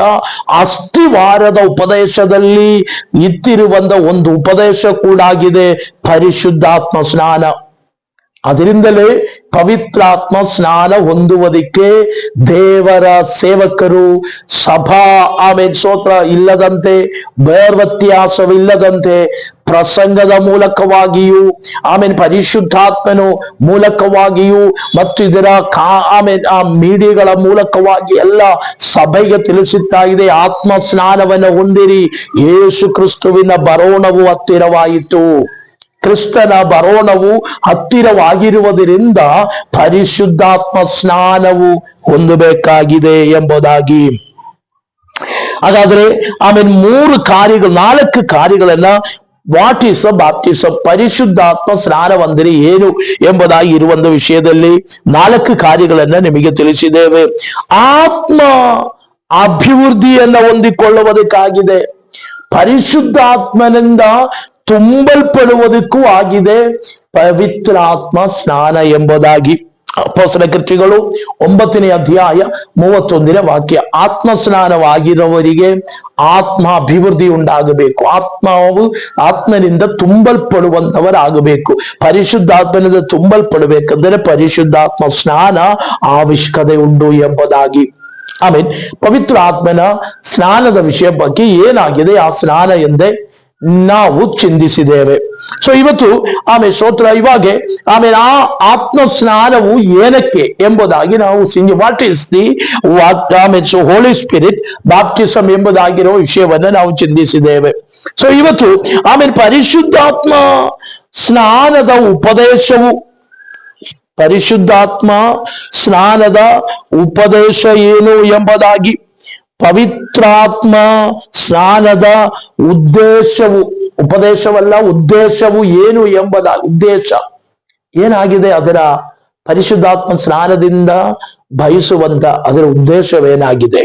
ಅಸ್ತಿವಾರದ ಉಪದೇಶದಲ್ಲಿ ಇತ್ತಿರುವಂತ ಒಂದು ಉಪದೇಶ ಕೂಡ ಆಗಿದೆ ಪರಿಶುದ್ಧಾತ್ಮ ಸ್ನಾನ. ಅದರಿಂದಲೇ ಪವಿತ್ರಾತ್ಮ ಸ್ನಾನ ಹೊಂದುವುದಕ್ಕೆ ದೇವರ ಸೇವಕರು ಸಭಾ ಆಮೇಲೆ ಸ್ತೋತ್ರ ಇಲ್ಲದಂತೆ, ವ್ಯತ್ಯಾಸವಿಲ್ಲದಂತೆ ಪ್ರಸಂಗದ ಮೂಲಕವಾಗಿಯೂ ಆಮೇಲೆ ಪರಿಶುದ್ಧಾತ್ಮನು ಮೂಲಕವಾಗಿಯೂ ಮತ್ತು ಇದರ ಆಮೇಲೆ ಆ ಮೀಡಿಯಾಗಳ ಮೂಲಕವಾಗಿ ಎಲ್ಲ ಸಭೆಗೆ ತಿಳಿಸುತ್ತಾ ಇದೆ, ಆತ್ಮ ಸ್ನಾನವನ್ನು ಹೊಂದಿರಿ, ಯೇಸು ಕ್ರಿಸ್ತುವಿನ ಬರೋಣವು ಹತ್ತಿರವಾಯಿತು. ಕ್ರಿಸ್ತನ ಬರೋಣವು ಹತ್ತಿರವಾಗಿರುವುದರಿಂದ ಪರಿಶುದ್ಧಾತ್ಮ ಸ್ನಾನವು ಹೊಂದಬೇಕಾಗಿದೆ ಎಂಬುದಾಗಿ. ಹಾಗಾದ್ರೆ ಆಮೇಲೆ 4 ಕಾರ್ಯಗಳನ್ನ ವಾಟ್ ಈಸ್ ದ ಬಾಪ್ಟಿಸಮ್, ಪರಿಶುದ್ಧಾತ್ಮ ಸ್ನಾನವಂದರೆ ಏನು ಎಂಬುದಾಗಿ ಇರುವಂತ ವಿಷಯದಲ್ಲಿ 4 ಕಾರ್ಯಗಳನ್ನ ನಿಮಗೆ ತಿಳಿಸಿದ್ದೇವೆ. ಆತ್ಮ ಅಭಿವೃದ್ಧಿಯನ್ನ ಹೊಂದಿಕೊಳ್ಳುವುದಕ್ಕಾಗಿದೆ, ಪರಿಶುದ್ಧಾತ್ಮನಿಂದ ತುಂಬಲ್ಪಡುವುದಕ್ಕೂ ಆಗಿದೆ ಪವಿತ್ರಾತ್ಮ ಸ್ನಾನ ಎಂಬುದಾಗಿ. ಅಪೊಸ್ತಲರ ಕೃತ್ಯಗಳು 9ನೇ ಅಧ್ಯಾಯ 31ನೇ ವಾಕ್ಯ, ಆತ್ಮ ಸ್ನಾನವಾಗಿರುವವರಿಗೆ ಆತ್ಮ ಅಭಿವೃದ್ಧಿ ಉಂಟಾಗಬೇಕು, ಆತ್ಮನಿಂದ ತುಂಬಲ್ಪಡುವಂತವರಾಗಬೇಕು. ಪರಿಶುದ್ಧಾತ್ಮನಿಂದ ತುಂಬಲ್ಪಡಬೇಕಂದರೆ ಪರಿಶುದ್ಧಾತ್ಮ ಸ್ನಾನ ಅವಶ್ಯಕತೆ ಉಂಟು ಎಂಬುದಾಗಿ. ಆಮೇಲೆ ಪವಿತ್ರ ಆತ್ಮನ ಸ್ನಾನದ ವಿಷಯ ಬಗ್ಗೆ ಏನಾಗಿದೆ ಆ ಸ್ನಾನ ಎಂದೇ ನಾವು ಚಿಂತಿಸಿದ್ದೇವೆ. ಸೊ ಇವತ್ತು ಆಮೇಲೆ ಸ್ತೋತ್ರ ಇವಾಗ ಆಮೇಲೆ ಆ ಆತ್ಮ ಸ್ನಾನವು ಏನಕ್ಕೆ ಎಂಬುದಾಗಿ ನಾವು ವಾಟ್ ಈಸ್ ದಿ ಆಮೇಲೆ ಹೋಲಿ ಸ್ಪಿರಿಟ್ ಬಾಪ್ಟಿಸಮ್ ಎಂಬುದಾಗಿರೋ ವಿಷಯವನ್ನ ನಾವು ಚಿಂತಿಸಿದ್ದೇವೆ. ಸೊ ಇವತ್ತು ಆಮೇಲೆ ಪರಿಶುದ್ಧಾತ್ಮ ಸ್ನಾನದ ಉಪದೇಶವು, ಪರಿಶುದ್ಧಾತ್ಮ ಸ್ನಾನದ ಉಪದೇಶ ಏನು ಎಂಬುದಾಗಿ, ಪವಿತ್ರಾತ್ಮ ಸ್ನಾನದ ಉದ್ದೇಶವು, ಉಪದೇಶವಲ್ಲ ಉದ್ದೇಶವು ಏನು ಎಂಬುದಾಗಿ, ಉದ್ದೇಶ ಏನಾಗಿದೆ, ಅದರ ಪರಿಶುದ್ಧಾತ್ಮ ಸ್ನಾನದಿಂದ ಬಯಸುವಂತ ಅದರ ಉದ್ದೇಶವೇನಾಗಿದೆ,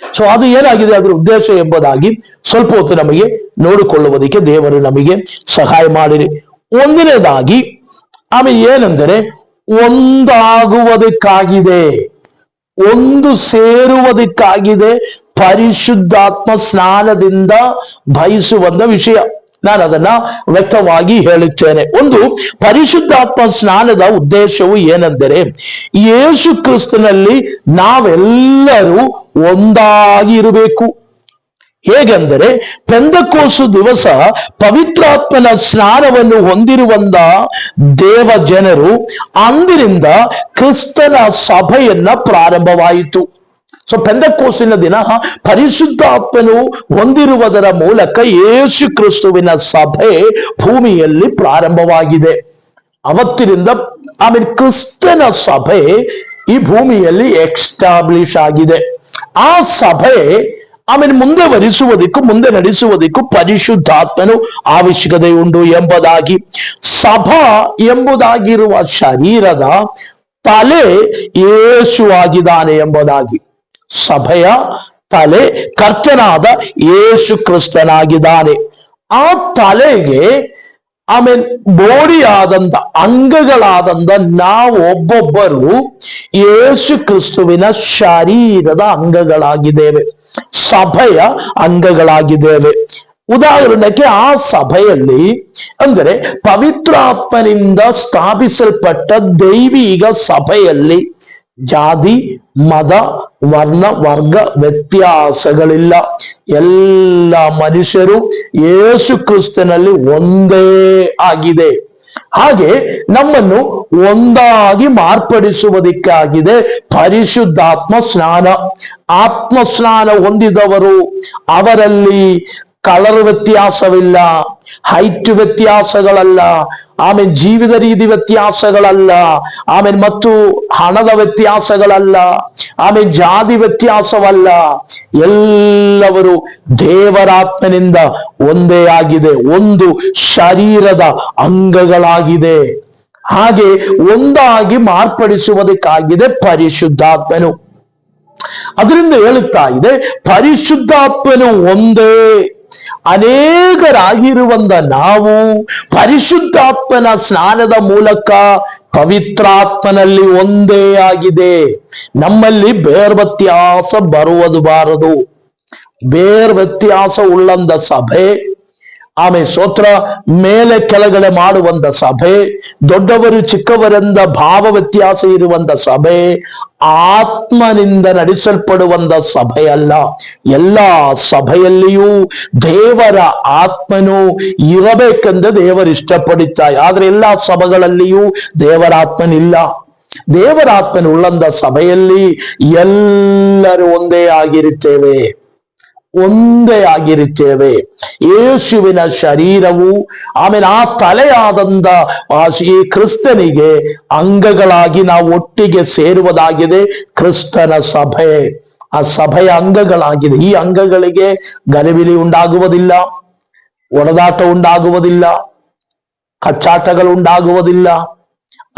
ಸೊ ಅದು ಏನಾಗಿದೆ ಅದರ ಉದ್ದೇಶ ಎಂಬುದಾಗಿ ಸ್ವಲ್ಪ ಹೊತ್ತು ನಮಗೆ ನೋಡಿಕೊಳ್ಳುವುದಕ್ಕೆ ದೇವರು ನಮಗೆ ಸಹಾಯ ಮಾಡಿರಿ. ಒಂದನೇದಾಗಿ ಆಮೇಲೆ ಏನೆಂದರೆ ಒಂದಾಗುವುದಕ್ಕಾಗಿದೆ, ಒಂದು ಸೇರುವುದಕ್ಕಾಗಿದೆ ಪರಿಶುದ್ಧಾತ್ಮ ಸ್ನಾನದಿಂದ ಬಯಸುವಂತ ವಿಷಯ. ನಾನು ಅದನ್ನ ವ್ಯಕ್ತವಾಗಿ ಹೇಳುತ್ತೇನೆ. ಒಂದು, ಪರಿಶುದ್ಧಾತ್ಮ ಸ್ನಾನದ ಉದ್ದೇಶವು ಏನೆಂದರೆ, ಯೇಸು ಕ್ರಿಸ್ತನಲ್ಲಿ ನಾವೆಲ್ಲರೂ ಒಂದಾಗಿ ಇರಬೇಕು. ಹೇಗೆಂದರೆ, ಪೆಂದಕೋಸು ದಿವಸ ಪವಿತ್ರಾತ್ಮನ ಸ್ನಾನವನ್ನು ಹೊಂದಿರುವಂತ ದೇವ ಜನರು ಅಂದಿನಿಂದ ಕ್ರಿಸ್ತನ ಸಭೆಯನ್ನ ಪ್ರಾರಂಭವಾಯಿತು. ಸೊ ಪೆಂದಕೋಸಿನ ದಿನ ಪರಿಶುದ್ಧಾತ್ಮನು ಹೊಂದಿರುವುದರ ಮೂಲಕ ಯೇಸು ಕ್ರಿಸ್ತುವಿನ ಸಭೆ ಭೂಮಿಯಲ್ಲಿ ಪ್ರಾರಂಭವಾಗಿದೆ. ಅವತ್ತಿನಿಂದ ಆಮೇಲೆ ಕ್ರಿಸ್ತನ ಸಭೆ ಈ ಭೂಮಿಯಲ್ಲಿ ಎಕ್ಸ್ಟಾಬ್ಲಿಷ್ ಆಗಿದೆ. ಆ ಸಭೆ ಆಮೇಲೆ ಮುಂದೆ ನಡೆಸುವುದಕ್ಕೂ ಪರಿಶುದ್ಧಾತ್ಮನು ಅವಶ್ಯಕತೆ ಉಂಟು ಎಂಬುದಾಗಿ, ಸಭಾ ಎಂಬುದಾಗಿರುವ ಶರೀರದ ತಲೆ ಯೇಸು ಆಗಿದ್ದಾನೆ ಎಂಬುದಾಗಿ, ಸಭೆಯ ತಲೆ ಕರ್ತನಾದ ಯೇಸು ಕ್ರಿಸ್ತನಾಗಿದ್ದಾನೆ. ಆ ತಲೆಗೆ ಆಮೇಲೆ ಬಾಡಿ ಆದಂತ ಅಂಗಗಳಾದಂತ ನಾವು ಒಬ್ಬೊಬ್ಬರು ಯೇಸು ಕ್ರಿಸ್ತುವಿನ ಶರೀರದ ಅಂಗಗಳಾಗಿದ್ದೇವೆ, ಸಭೆಯ ಅಂಗಗಳಾಗಿದ್ದೇವೆ. ಉದಾಹರಣೆಗೆ ಆ ಸಭೆಯಲ್ಲಿ ಅಂದರೆ ಪವಿತ್ರಾತ್ಮನಿಂದ ಸ್ಥಾಪಿಸಲ್ಪಟ್ಟ ದೈವಿಕ ಸಭೆಯಲ್ಲಿ ಜಾತಿ, ಮತ, ವರ್ಣ, ವರ್ಗ ವ್ಯತ್ಯಾಸಗಳಿಲ್ಲ. ಎಲ್ಲ ಮನುಷ್ಯರು ಯೇಸು ಕ್ರಿಸ್ತನಲ್ಲಿ ಒಂದೇ ಆಗಿದೆ. ಹಾಗೆ ನಮ್ಮನ್ನು ಒಂದಾಗಿ ಮಾರ್ಪಡಿಸುವುದಕ್ಕಾಗಿದೆ ಪರಿಶುದ್ಧಾತ್ಮ ಸ್ನಾನ. ಆತ್ಮ ಸ್ನಾನ ಹೊಂದಿದವರು ಅವರಲ್ಲಿ ಕಲರ್ ವ್ಯತ್ಯಾಸವಿಲ್ಲ, ಹೈಟ್ ವ್ಯತ್ಯಾಸಗಳಲ್ಲ, ಆಮೇಲೆ ಜೀವಿತ ರೀತಿ ವ್ಯತ್ಯಾಸಗಳಲ್ಲ, ಆಮೇಲೆ ಮತ್ತು ಹಣದ ವ್ಯತ್ಯಾಸಗಳಲ್ಲ, ಆಮೇಲೆ ಜಾತಿ ವ್ಯತ್ಯಾಸವಲ್ಲ. ಎಲ್ಲವರು ದೇವರಾತ್ಮನಿಂದ ಒಂದೇ ಆಗಿದೆ, ಒಂದು ಶರೀರದ ಅಂಗಗಳಾಗಿದೆ. ಹಾಗೆ ಒಂದಾಗಿ ಮಾರ್ಪಡಿಸುವುದಕ್ಕಾಗಿದೆ ಪರಿಶುದ್ಧಾತ್ಮನು. ಅದರಿಂದ ಹೇಳುತ್ತಾ ಇದೆ, ಪರಿಶುದ್ಧಾತ್ಮನು ಒಂದೇ. ಅನೇಕರಾಗಿರುವಂತ ನಾವು ಪರಿಶುದ್ಧಾತ್ಮನ ಸ್ನಾನದ ಮೂಲಕ ಪವಿತ್ರಾತ್ಮನಲ್ಲಿ ಒಂದೇ ಆಗಿದೆ. ನಮ್ಮಲ್ಲಿ ಬೇರ್ ವ್ಯತ್ಯಾಸ ಬರುವುದು ಬೇರ್ ವ್ಯತ್ಯಾಸ ಉಳ್ಳಂದ ಸಭೆ, ಆಮೇಲೆ ಸ್ತೋತ್ರ ಮೇಲೆ ಕೆಳಗಡೆ ಮಾಡುವಂತ ಸಭೆ, ದೊಡ್ಡವರು ಚಿಕ್ಕವರಿಂದ ಭಾವ ವ್ಯತ್ಯಾಸ ಇರುವಂತ ಸಭೆ ಆತ್ಮನಿಂದ ನಡೆಸಲ್ಪಡುವಂತ ಸಭೆಯಲ್ಲ. ಎಲ್ಲ ಸಭೆಯಲ್ಲಿಯೂ ದೇವರ ಆತ್ಮನು ಇರಬೇಕೆಂದು ದೇವರು ಇಷ್ಟಪಡುತ್ತಾರೆ. ಆದ್ರೆ ಎಲ್ಲಾ ಸಭೆಗಳಲ್ಲಿಯೂ ದೇವರಾತ್ಮನಿಲ್ಲ. ದೇವರಾತ್ಮನು ಉಳ್ಳಂತ ಸಭೆಯಲ್ಲಿ ಎಲ್ಲರೂ ಒಂದೇ ಆಗಿರುತ್ತೇವೆ. ಯೇಸುವಿನ ಶರೀರವು ಆಮೇಲೆ ಆ ತಲೆಯಾದಂತ ಈ ಕ್ರಿಸ್ತನಿಗೆ ಅಂಗಗಳಾಗಿ ನಾವು ಒಟ್ಟಿಗೆ ಸೇರುವುದಾಗಿದೆ ಕ್ರಿಸ್ತನ ಸಭೆ. ಆ ಸಭೆಯ ಅಂಗಗಳಾಗಿದೆ. ಈ ಅಂಗಗಳಿಗೆ ಗಲಿಬಿಲಿ ಉಂಟಾಗುವುದಿಲ್ಲ, ಒಡೆದಾಟ ಉಂಟಾಗುವುದಿಲ್ಲ, ಕಚ್ಚಾಟಗಳು ಉಂಟಾಗುವುದಿಲ್ಲ.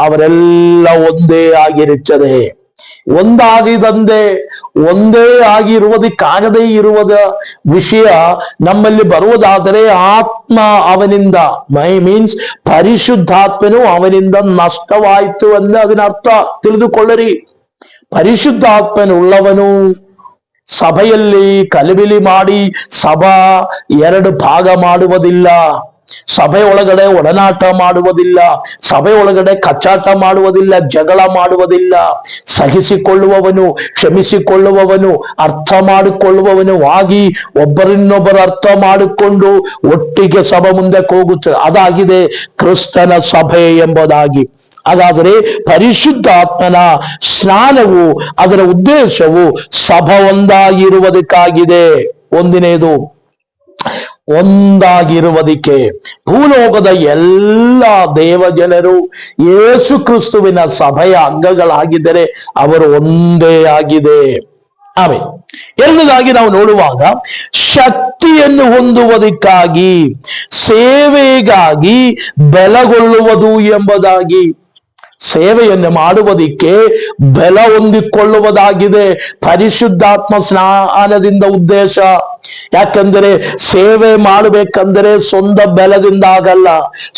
ಅವರೆಲ್ಲ ಒಂದೇ ಆಗಿರುತ್ತದೆ. ಒಂದಾಗಿದಂತೆ ಒಂದೇ ಆಗಿರುವುದಕ್ಕಾಗದೇ ಇರುವುದ ವಿಷಯ ನಮ್ಮಲ್ಲಿ ಬರುವುದಾದರೆ ಆತ್ಮ ಅವನಿಂದ ಮೀನ್ಸ್ ಪರಿಶುದ್ಧಾತ್ಮನು ಅವನಿಂದ ನಷ್ಟವಾಯಿತು ಅಂದ್ರೆ ಅದನ್ನ ಅರ್ಥ ತಿಳಿದುಕೊಳ್ಳರಿ. ಪರಿಶುದ್ಧಾತ್ಮನುಳ್ಳವನು ಸಭೆಯಲ್ಲಿ ಕಲಿಬಿಲಿ ಮಾಡಿ ಸಭಾ ಎರಡು ಭಾಗ ಮಾಡುವುದಿಲ್ಲ, ಸಭೆ ಒಳಗಡೆ ಒಡನಾಟ ಮಾಡುವುದಿಲ್ಲ, ಸಭೆ ಒಳಗಡೆ ಕಚ್ಚಾಟ ಮಾಡುವುದಿಲ್ಲ, ಜಗಳ ಮಾಡುವುದಿಲ್ಲ. ಸಹಿಸಿಕೊಳ್ಳುವವನು, ಕ್ಷಮಿಸಿಕೊಳ್ಳುವವನು, ಅರ್ಥ ಮಾಡಿಕೊಳ್ಳುವವನು ಆಗಿ ಒಬ್ಬರನ್ನೊಬ್ಬರು ಅರ್ಥ ಮಾಡಿಕೊಂಡು ಒಟ್ಟಿಗೆ ಸಭೆ ಮುಂದಕ್ಕೆ ಹೋಗುತ್ತದೆ. ಅದಾಗಿದೆ ಕ್ರಿಸ್ತನ ಸಭೆ ಎಂಬುದಾಗಿ. ಹಾಗಾದರೆ ಪರಿಶುದ್ಧಾತ್ಮನ ಸ್ನಾನವು ಅದರ ಉದ್ದೇಶವು ಸಭೆ ಒಂದಾಗಿರುವುದಕ್ಕಾಗಿದೆ. ಒಂದನೇದು ಒಂದಾಗಿರುವುದಕ್ಕೆ. ಭೂಲೋಕದ ಎಲ್ಲ ದೇವಜನರು ಯೇಸು ಕ್ರಿಸ್ತುವಿನ ಸಭೆಯ ಅಂಗಗಳಾಗಿದ್ದರೆ ಅವರು ಒಂದೇ ಆಗಿದೆ. ಆಮೇಲೆ ಎರಡನೇದಾಗಿ ನಾವು ನೋಡುವಾಗ ಶಕ್ತಿಯನ್ನು ಹೊಂದುವುದಕ್ಕಾಗಿ, ಸೇವೆಗಾಗಿ ಬಲಗೊಳ್ಳುವುದು ಎಂಬುದಾಗಿ. ಸೇವೆಯನ್ನು ಮಾಡುವುದಕ್ಕೆ ಬಲ ಹೊಂದಿಕೊಳ್ಳುವುದಾಗಿದೆ ಪರಿಶುದ್ಧಾತ್ಮ ಸ್ನಾನದಿಂದ ಉದ್ದೇಶ. ಯಾಕಂದರೆ ಸೇವೆ ಮಾಡಬೇಕಂದರೆ ಸ್ವಂತ ಬಲದಿಂದ ಆಗಲ್ಲ,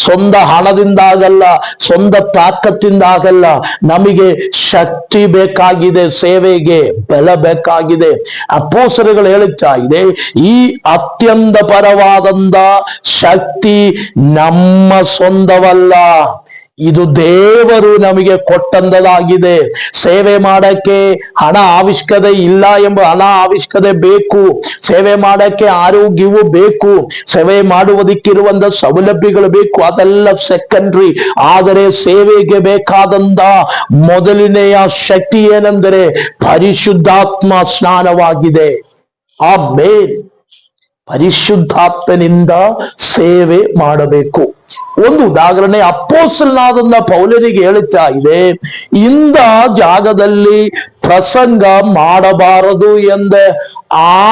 ಸ್ವಂತ ಹಣದಿಂದ ಆಗಲ್ಲ, ಸ್ವಂತ ತಾಕತ್ತಿಂದ ಆಗಲ್ಲ. ನಮಗೆ ಶಕ್ತಿ ಬೇಕಾಗಿದೆ, ಸೇವೆಗೆ ಬಲ ಬೇಕಾಗಿದೆ. ಅಪೊಸ್ತಲರು ಹೇಳುತ್ತಾ ಇದೆ, ಈ ಅತ್ಯಂತ ಪರವಾದಂತ ಶಕ್ತಿ ನಮ್ಮ ಸ್ವಂತವಲ್ಲ, ಇದು ದೇವರು ನಮಗೆ ಕೊಟ್ಟಂತದಾಗಿದೆ. ಸೇವೆ ಮಾಡಕ್ಕೆ ಹಣ ಅವಶ್ಯಕತೆ ಇಲ್ಲ ಎಂಬ ಹಣ ಅವಶ್ಯಕತೆ ಬೇಕು, ಸೇವೆ ಮಾಡಕ್ಕೆ ಆರೋಗ್ಯವು ಬೇಕು, ಸೇವೆ ಮಾಡುವುದಕ್ಕಿರುವಂತ ಸೌಲಭ್ಯಗಳು ಬೇಕು, ಅದೆಲ್ಲ ಸೆಕೆಂಡ್ರಿ. ಆದರೆ ಸೇವೆಗೆ ಬೇಕಾದಂತ ಮೊದಲನೆಯ ಶಕ್ತಿ ಏನೆಂದರೆ ಪರಿಶುದ್ಧಾತ್ಮ ಸ್ನಾನವಾಗಿದೆ. ಆಮೆನ್. ಪರಿಶುದ್ಧಾತ್ಮನಿಂದ ಸೇವೆ ಮಾಡಬೇಕು. ಒಂದು ಉದಾಹರಣೆ ಅಪೊಸ್ತಲನಾದಂತ ಪೌಲನಿಗೆ ಹೇಳುತ್ತಾ ಇದೆ, ಇಂದ ಜಾಗದಲ್ಲಿ ಪ್ರಸಂಗ ಮಾಡಬಾರದು ಎಂದ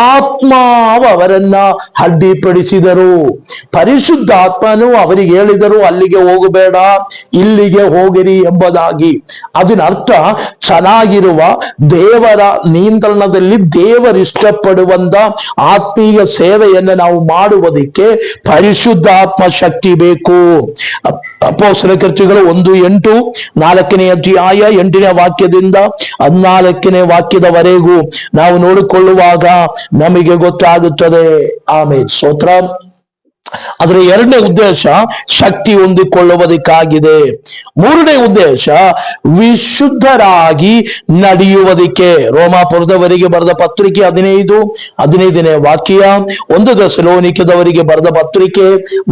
ಆತ್ಮ ಅವರನ್ನ ಅಡ್ಡಿಪಡಿಸಿದರು. ಪರಿಶುದ್ಧಾತ್ಮನು ಅವರಿಗೆ ಹೇಳಿದರು, ಅಲ್ಲಿಗೆ ಹೋಗಬೇಡ, ಇಲ್ಲಿಗೆ ಹೋಗಿರಿ ಎಂಬುದಾಗಿ. ಅದರ ಅರ್ಥ ಚೆನ್ನಾಗಿರುವ ದೇವರ ನಿಯಂತ್ರಣದಲ್ಲಿ ದೇವರಿಷ್ಟಪಡುವಂತ ಆತ್ಮೀಯ ಸೇವೆಯನ್ನು ನಾವು ಮಾಡುವುದಕ್ಕೆ ಪರಿಶುದ್ಧಾತ್ಮ ಶಕ್ತಿ ಬೇಕು. ಅಪೊಸ್ತಲ ಕೃತ್ಯಗಳು 1:8, 4ನೇ ಅಧ್ಯಾಯ 8ನೇ ವಾಕ್ಯದಿಂದ 14ನೇ ವಾಕ್ಯದವರೆಗೂ ನಾವು ನೋಡಿಕೊಳ್ಳುವಾಗ ನಮಗೆ ಗೊತ್ತಾಗುತ್ತದೆ. ಆಮೇಲೆ ಸ್ತೋತ್ರ. ಅದರ 2ನೇ ಉದ್ದೇಶ ಶಕ್ತಿ ಹೊಂದಿಕೊಳ್ಳುವುದಕ್ಕಾಗಿದೆ. 3ನೇ ಉದ್ದೇಶ ವಿಶುದ್ಧರಾಗಿ ನಡೆಯುವುದಕ್ಕೆ. ರೋಮಾಪುರದವರಿಗೆ ಬರೆದ ಪತ್ರಿಕೆ 15ನೇ ವಾಕ್ಯ, 1 ಥೆಸಲೋನಿಕದವರಿಗೆ ಬರೆದ ಪತ್ರಿಕೆ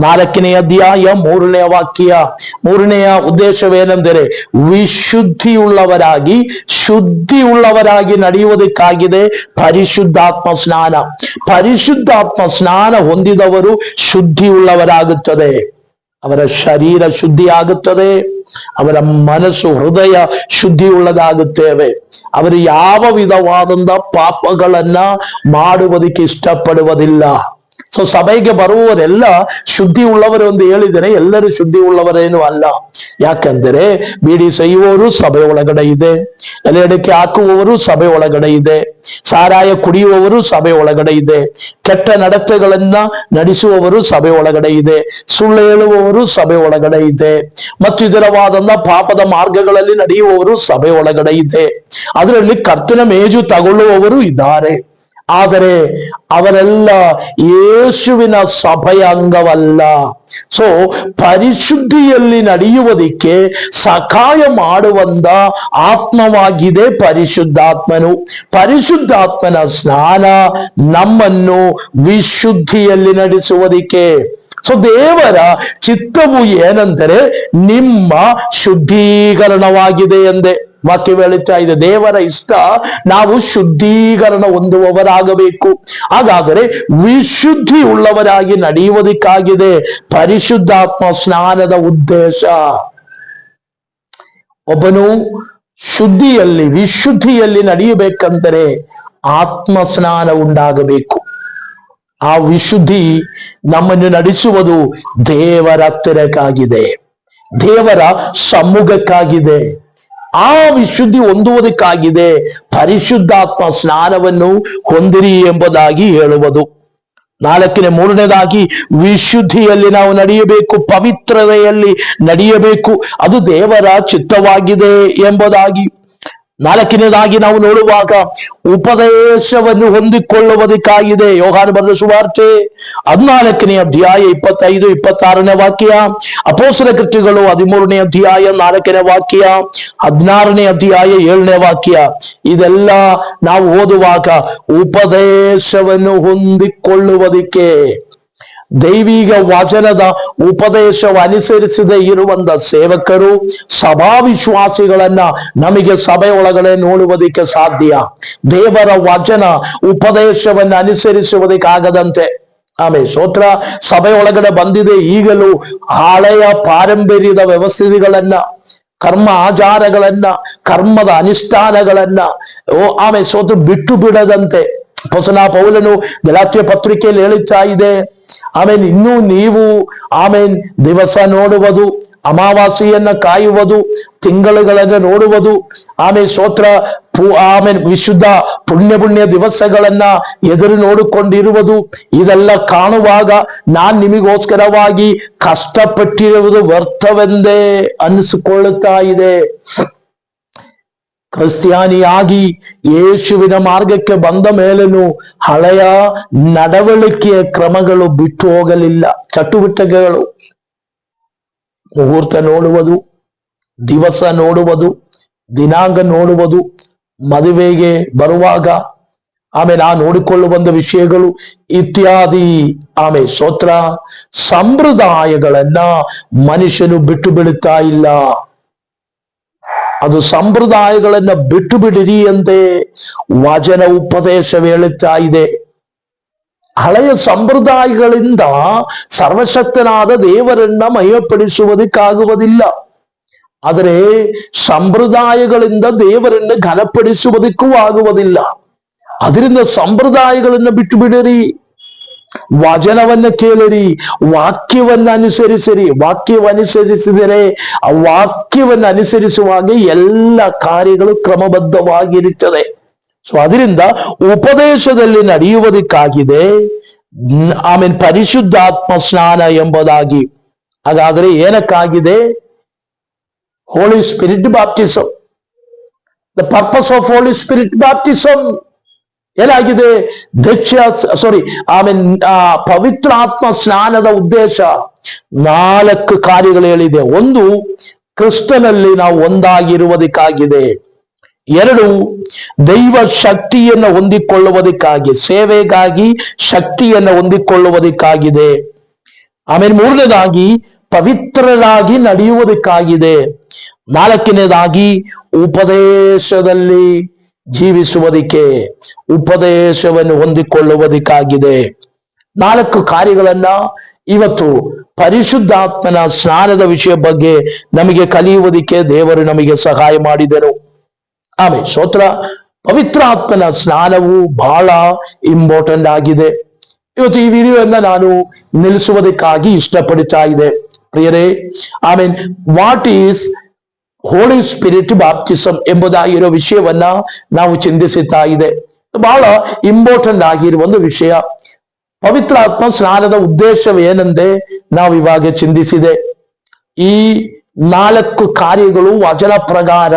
4ನೇ ಅಧ್ಯಾಯ 3ನೇ ವಾಕ್ಯ. 3ನೆಯ ಉದ್ದೇಶವೇನೆಂದರೆ ವಿಶುದ್ಧಿಯುಳ್ಳವರಾಗಿ ಶುದ್ಧಿಯುಳ್ಳವರಾಗಿ ನಡೆಯುವುದಕ್ಕಾಗಿದೆ ಪರಿಶುದ್ಧಾತ್ಮ ಸ್ನಾನ. ಪರಿಶುದ್ಧಾತ್ಮ ಸ್ನಾನ ಹೊಂದಿದವರು ಶುದ್ಧಿ ಉಳ್ಳವರಾಗುತ್ತದೆ. ಅವರ ಶರೀರ ಶುದ್ಧಿ ಆಗುತ್ತದೆ, ಅವರ ಮನಸ್ಸು ಹೃದಯ ಶುದ್ಧಿ ಉಳ್ಳದಾಗುತ್ತೇವೆ. ಅವರು ಯಾವ ವಿಧವಾದಂತ ಪಾಪಗಳನ್ನ ಮಾಡುವುದಕ್ಕೆ ಇಷ್ಟಪಡುವುದಿಲ್ಲ. ಸೊ ಸಭೆಗೆ ಬರುವವರೆಲ್ಲ ಶುದ್ಧಿ ಉಳ್ಳವರು ಎಂದು ಹೇಳಿದರೆ ಎಲ್ಲರೂ ಶುದ್ಧಿ ಉಳ್ಳವರೇನು ಅಲ್ಲ. ಯಾಕಂದರೆ ಬೀಡಿ ಸೆಯುವವರು ಸಭೆ ಒಳಗಡೆ ಇದೆ, ಎಲೆ ಅಡಿಕೆ ಹಾಕುವವರು ಸಭೆ ಒಳಗಡೆ ಇದೆ, ಸಾರಾಯ ಕುಡಿಯುವವರು ಸಭೆ ಒಳಗಡೆ ಇದೆ, ಕೆಟ್ಟ ನಡತೆಗಳನ್ನ ನಡೆಸುವವರು ಸಭೆ ಒಳಗಡೆ ಇದೆ, ಸುಳ್ಳು ಹೇಳುವವರು ಸಭೆ ಒಳಗಡೆ ಇದೆ, ಮತ್ತು ಇದರವಾದಂತ ಪಾಪದ ಮಾರ್ಗಗಳಲ್ಲಿ ನಡೆಯುವವರು ಸಭೆ ಒಳಗಡೆ ಇದೆ. ಅದರಲ್ಲಿ ಕರ್ತನ ಮೇಜು ತಗೊಳ್ಳುವವರು ಇದ್ದಾರೆ. ಆದರೆ ಅವರೆಲ್ಲ ಯೇಸುವಿನ ಸಭೆಯ ಅಂಗವಲ್ಲ. ಸೊ ಪರಿಶುದ್ಧಿಯಲ್ಲಿ ನಡೆಯುವುದಕ್ಕೆ ಸಹಾಯ ಮಾಡುವಂತ ಆತ್ಮವಾಗಿದೆ ಪರಿಶುದ್ಧಾತ್ಮನು. ಪರಿಶುದ್ಧಾತ್ಮನ ಸ್ನಾನ ನಮ್ಮನ್ನು ವಿಶುದ್ಧಿಯಲ್ಲಿ ನಡೆಸುವುದಕ್ಕೆ. ಸೊ ದೇವರ ಚಿತ್ತವು ಏನೆಂದರೆ ನಿಮ್ಮ ಶುದ್ಧೀಕರಣವಾಗಿದೆ ಎಂದೇ ವಾಕ್ಯ ಹೇಳುತ್ತಾ ಇದೆ. ದೇವರ ಇಷ್ಟ ನಾವು ಶುದ್ಧೀಕರಣ ಹೊಂದುವವರಾಗಬೇಕು. ಹಾಗಾದರೆ ವಿಶುದ್ಧಿ ಉಳ್ಳವರಾಗಿ ನಡೆಯುವುದಕ್ಕಾಗಿದೆ ಪರಿಶುದ್ಧಾತ್ಮ ಸ್ನಾನದ ಉದ್ದೇಶ. ಒಬ್ಬನು ವಿಶುದ್ಧಿಯಲ್ಲಿ ನಡೆಯಬೇಕಂದರೆ ಆತ್ಮ ಸ್ನಾನ ಉಂಟಾಗಬೇಕು. ಆ ವಿಶುದ್ಧಿ ನಮ್ಮನ್ನು ನಡೆಸುವುದು ದೇವರ ಹತ್ತಿರಕ್ಕಾಗಿದೆ, ದೇವರ ಸಮ್ಮುಖಕ್ಕಾಗಿದೆ. ಆ ವಿಶುದ್ಧಿ ಹೊಂದುವುದಕ್ಕಾಗಿದೆ ಪರಿಶುದ್ಧಾತ್ಮ ಸ್ನಾನವನ್ನು ಹೊಂದಿರಿ ಎಂಬುದಾಗಿ ಹೇಳುವುದು. 3ನೇದಾಗಿ ವಿಶುದ್ಧಿಯಲ್ಲಿ ನಾವು ನಡೆಯಬೇಕು, ಪವಿತ್ರತೆಯಲ್ಲಿ ನಡೆಯಬೇಕು, ಅದು ದೇವರ ಚಿತ್ತವಾಗಿದೆ ಎಂಬುದಾಗಿ. 4ನೇದಾಗಿ ನಾವು ನೋಡುವಾಗ ಉಪದೇಶವನ್ನು ಹೊಂದಿಕೊಳ್ಳುವುದಕ್ಕಾಗಿದೆ. ಯೋಹಾನ ಬರೆದ ಸುವಾರ್ತೆ 14ನೇ ಅಧ್ಯಾಯ 25, 26ನೇ ವಾಕ್ಯ, ಅಪೊಸ್ತಲ ಕೃತ್ಯಗಳು 13ನೇ ಅಧ್ಯಾಯ 4ನೇ ವಾಕ್ಯ, 16ನೇ ಅಧ್ಯಾಯ 7ನೇ ವಾಕ್ಯ. ಇದೆಲ್ಲ ನಾವು ಓದುವಾಗ ಉಪದೇಶವನ್ನು ಹೊಂದಿಕೊಳ್ಳುವುದಕ್ಕೆ, ದೈವಿಕ ವಚನದ ಉಪದೇಶವು ಅನುಸರಿಸದೇ ಇರುವಂತ ಸೇವಕರು, ಸಭಾವಿಶ್ವಾಸಿಗಳನ್ನ ನಮಗೆ ಸಭೆ ಒಳಗಡೆ ನೋಡುವುದಕ್ಕೆ ಸಾಧ್ಯ. ದೇವರ ವಚನ ಉಪದೇಶವನ್ನು ಅನುಸರಿಸುವುದಕ್ಕಾಗದಂತೆ. ಆಮೇಲೆ ಸ್ತೋತ್ರ. ಸಭೆ ಒಳಗಡೆ ಬಂದಿದೆ ಈಗಲೂ ಹಳೆಯ ಪಾರಂಪರ್ಯದ ವ್ಯವಸ್ಥೆಗಳನ್ನ, ಕರ್ಮ ಆಚಾರಗಳನ್ನ, ಕರ್ಮದ ಅನುಷ್ಠಾನಗಳನ್ನ ಆಮೇಲೆ ಸ್ತೋತ್ರ ಬಿಟ್ಟು ಬಿಡದಂತೆ ಅಪೊಸ್ತಲನಾದ ಪೌಲನು ಗಲಾತ್ಯ ಪತ್ರಿಕೆಯಲ್ಲಿ ಹೇಳುತ್ತಾ ಇದೆ. ಆಮೇಲೆ ಇನ್ನೂ ನೀವು ದಿವಸ ನೋಡುವುದು, ಅಮಾವಾಸ್ಯೆಯನ್ನ ಕಾಯುವುದು, ತಿಂಗಳುಗಳನ್ನ ನೋಡುವುದು, ಆಮೇಲೆ ಸ್ತೋತ್ರ ಆಮೇಲೆ ವಿಶುದ್ಧ ಪುಣ್ಯ ದಿವಸಗಳನ್ನ ಎದುರು ನೋಡಿಕೊಂಡಿರುವುದು, ಇದೆಲ್ಲ ಕಾಣುವಾಗ ನಾನ್ ನಿಮಗೋಸ್ಕರವಾಗಿ ಕಷ್ಟಪಟ್ಟಿರುವುದು ವ್ಯರ್ಥವೆಂದೇ ಅನಿಸಿಕೊಳ್ಳುತ್ತಾ ಇದೆ. ಕ್ರಿಸ್ತಿಯಾನಿಯಾಗಿ ಯೇಸುವಿನ ಮಾರ್ಗಕ್ಕೆ ಬಂದ ಮೇಲೇನು ಹಳೆಯ ನಡವಳಿಕೆಯ ಕ್ರಮಗಳು ಬಿಟ್ಟು ಹೋಗಲಿಲ್ಲ. ಚಟುವಟಿಕೆಗಳು, ಮುಹೂರ್ತ ನೋಡುವುದು, ದಿವಸ ನೋಡುವುದು, ದಿನಾಂಕ ನೋಡುವುದು, ಮದುವೆಗೆ ಬರುವಾಗ ಆಮೇಲೆ ನೋಡಿಕೊಳ್ಳುವಂತ ವಿಷಯಗಳು ಇತ್ಯಾದಿ, ಆಮೇಲೆ ಸ್ತೋತ್ರ ಸಂಪ್ರದಾಯಗಳನ್ನ ಮನುಷ್ಯನು ಬಿಟ್ಟು ಬಿಡುತ್ತಾ ಇಲ್ಲ. ಅದು ಸಂಪ್ರದಾಯಗಳನ್ನ ಬಿಟ್ಟು ಬಿಡಿರಿ ಎಂದೇ ವಚನ ಉಪದೇಶ ಹೇಳುತ್ತಾ ಇದೆ. ಹಳೆಯ ಸಂಪ್ರದಾಯಗಳಿಂದ ಸರ್ವಶಕ್ತನಾದ ದೇವರನ್ನ ಮಹಿಮೆಪಡಿಸುವುದಕ್ಕಾಗುವುದಿಲ್ಲ. ಆದರೆ ಸಂಪ್ರದಾಯಗಳಿಂದ ದೇವರನ್ನ ಘನಪಡಿಸುವುದಕ್ಕೂ ಆಗುವುದಿಲ್ಲ. ಅದರಿಂದ ಸಂಪ್ರದಾಯಗಳನ್ನ ಬಿಟ್ಟು ಬಿಡಿರಿ, ವಚನವನ್ನ ಕೇಳಿರಿ, ವಾಕ್ಯವನ್ನ ಅನುಸರಿಸಿರಿ. ವಾಕ್ಯವನುಸರಿಸಿದರೆ ಆ ವಾಕ್ಯವನ್ನ ಅನುಸರಿಸುವಾಗ ಎಲ್ಲ ಕಾರ್ಯಗಳು ಕ್ರಮಬದ್ಧವಾಗಿರುತ್ತದೆ. ಸೊ ಅದರಿಂದ ಉಪದೇಶದಲ್ಲಿ ನಡೆಯುವುದಕ್ಕಾಗಿದೆ, ಆಮೇಲೆ ಪರಿಶುದ್ಧಾತ್ಮ ಸ್ನಾನ ಎಂಬುದಾಗಿ. ಹಾಗಾದ್ರೆ ಏನಕ್ಕಾಗಿದೆ? Holy spirit baptism. The purpose of holy spirit baptism ಏನಾಗಿದೆ? ಪವಿತ್ರ ಆತ್ಮ ಸ್ನಾನದ ಉದ್ದೇಶ 4 ಕಾರ್ಯಗಳು ಹೇಳಿದೆ. 1, ಕ್ರಿಸ್ತನಲ್ಲಿ ನಾವು ಒಂದಾಗಿರುವುದಕ್ಕಾಗಿದೆ. 2, ದೈವ ಶಕ್ತಿಯನ್ನು ಹೊಂದಿಕೊಳ್ಳುವುದಕ್ಕಾಗಿ, ಸೇವೆಗಾಗಿ ಶಕ್ತಿಯನ್ನು ಹೊಂದಿಕೊಳ್ಳುವುದಕ್ಕಾಗಿದೆ. ಆಮೇಲೆ 3ನೇದಾಗಿ ಪವಿತ್ರರಾಗಿ ನಡೆಯುವುದಕ್ಕಾಗಿದೆ. 4ನೇದಾಗಿ ಉಪದೇಶದಲ್ಲಿ ಜೀವಿಸುವುದಕ್ಕೆ, ಉಪದೇಶವನ್ನು ಹೊಂದಿಕೊಳ್ಳುವುದಕ್ಕಾಗಿದೆ. 4 ಕಾರ್ಯಗಳನ್ನ ಇವತ್ತು ಪರಿಶುದ್ಧಾತ್ಮನ ಸ್ನಾನದ ವಿಷಯ ಬಗ್ಗೆ ನಮಗೆ ಕಲಿಯುವುದಕ್ಕೆ ದೇವರು ನಮಗೆ ಸಹಾಯ ಮಾಡಿದರು. ಆಮೇಲೆ ಸ್ತೋತ್ರ ಪವಿತ್ರ ಆತ್ಮನ ಸ್ನಾನವು ಬಹಳ ಇಂಪಾರ್ಟೆಂಟ್ ಆಗಿದೆ. ಇವತ್ತು ಈ ವಿಡಿಯೋವನ್ನ ನಾನು ನಿಲ್ಲಿಸುವುದಕ್ಕಾಗಿ ಇಷ್ಟಪಡ್ತಾ ಇದೆ. ಪ್ರಿಯರೇ, ಆಮೇಲೆ what is holy spirit baptism ಎಂಬುದಾಗಿರೋ ವಿಷಯವನ್ನ ನಾವು ಚಿಂತಿಸುತ್ತಾ ಇದೆ. ಬಹಳ ಇಂಪಾರ್ಟೆಂಟ್ ಆಗಿರುವ ಒಂದು ವಿಷಯ. ಪವಿತ್ರ ಆತ್ಮ ಸ್ನಾನದ ಉದ್ದೇಶವೇನೆಂದೇ ನಾವು ಇವಾಗ ಚಿಂತಿಸಿದೆ. ಈ 4 ಕಾರ್ಯಗಳು ವಚನ ಪ್ರಕಾರ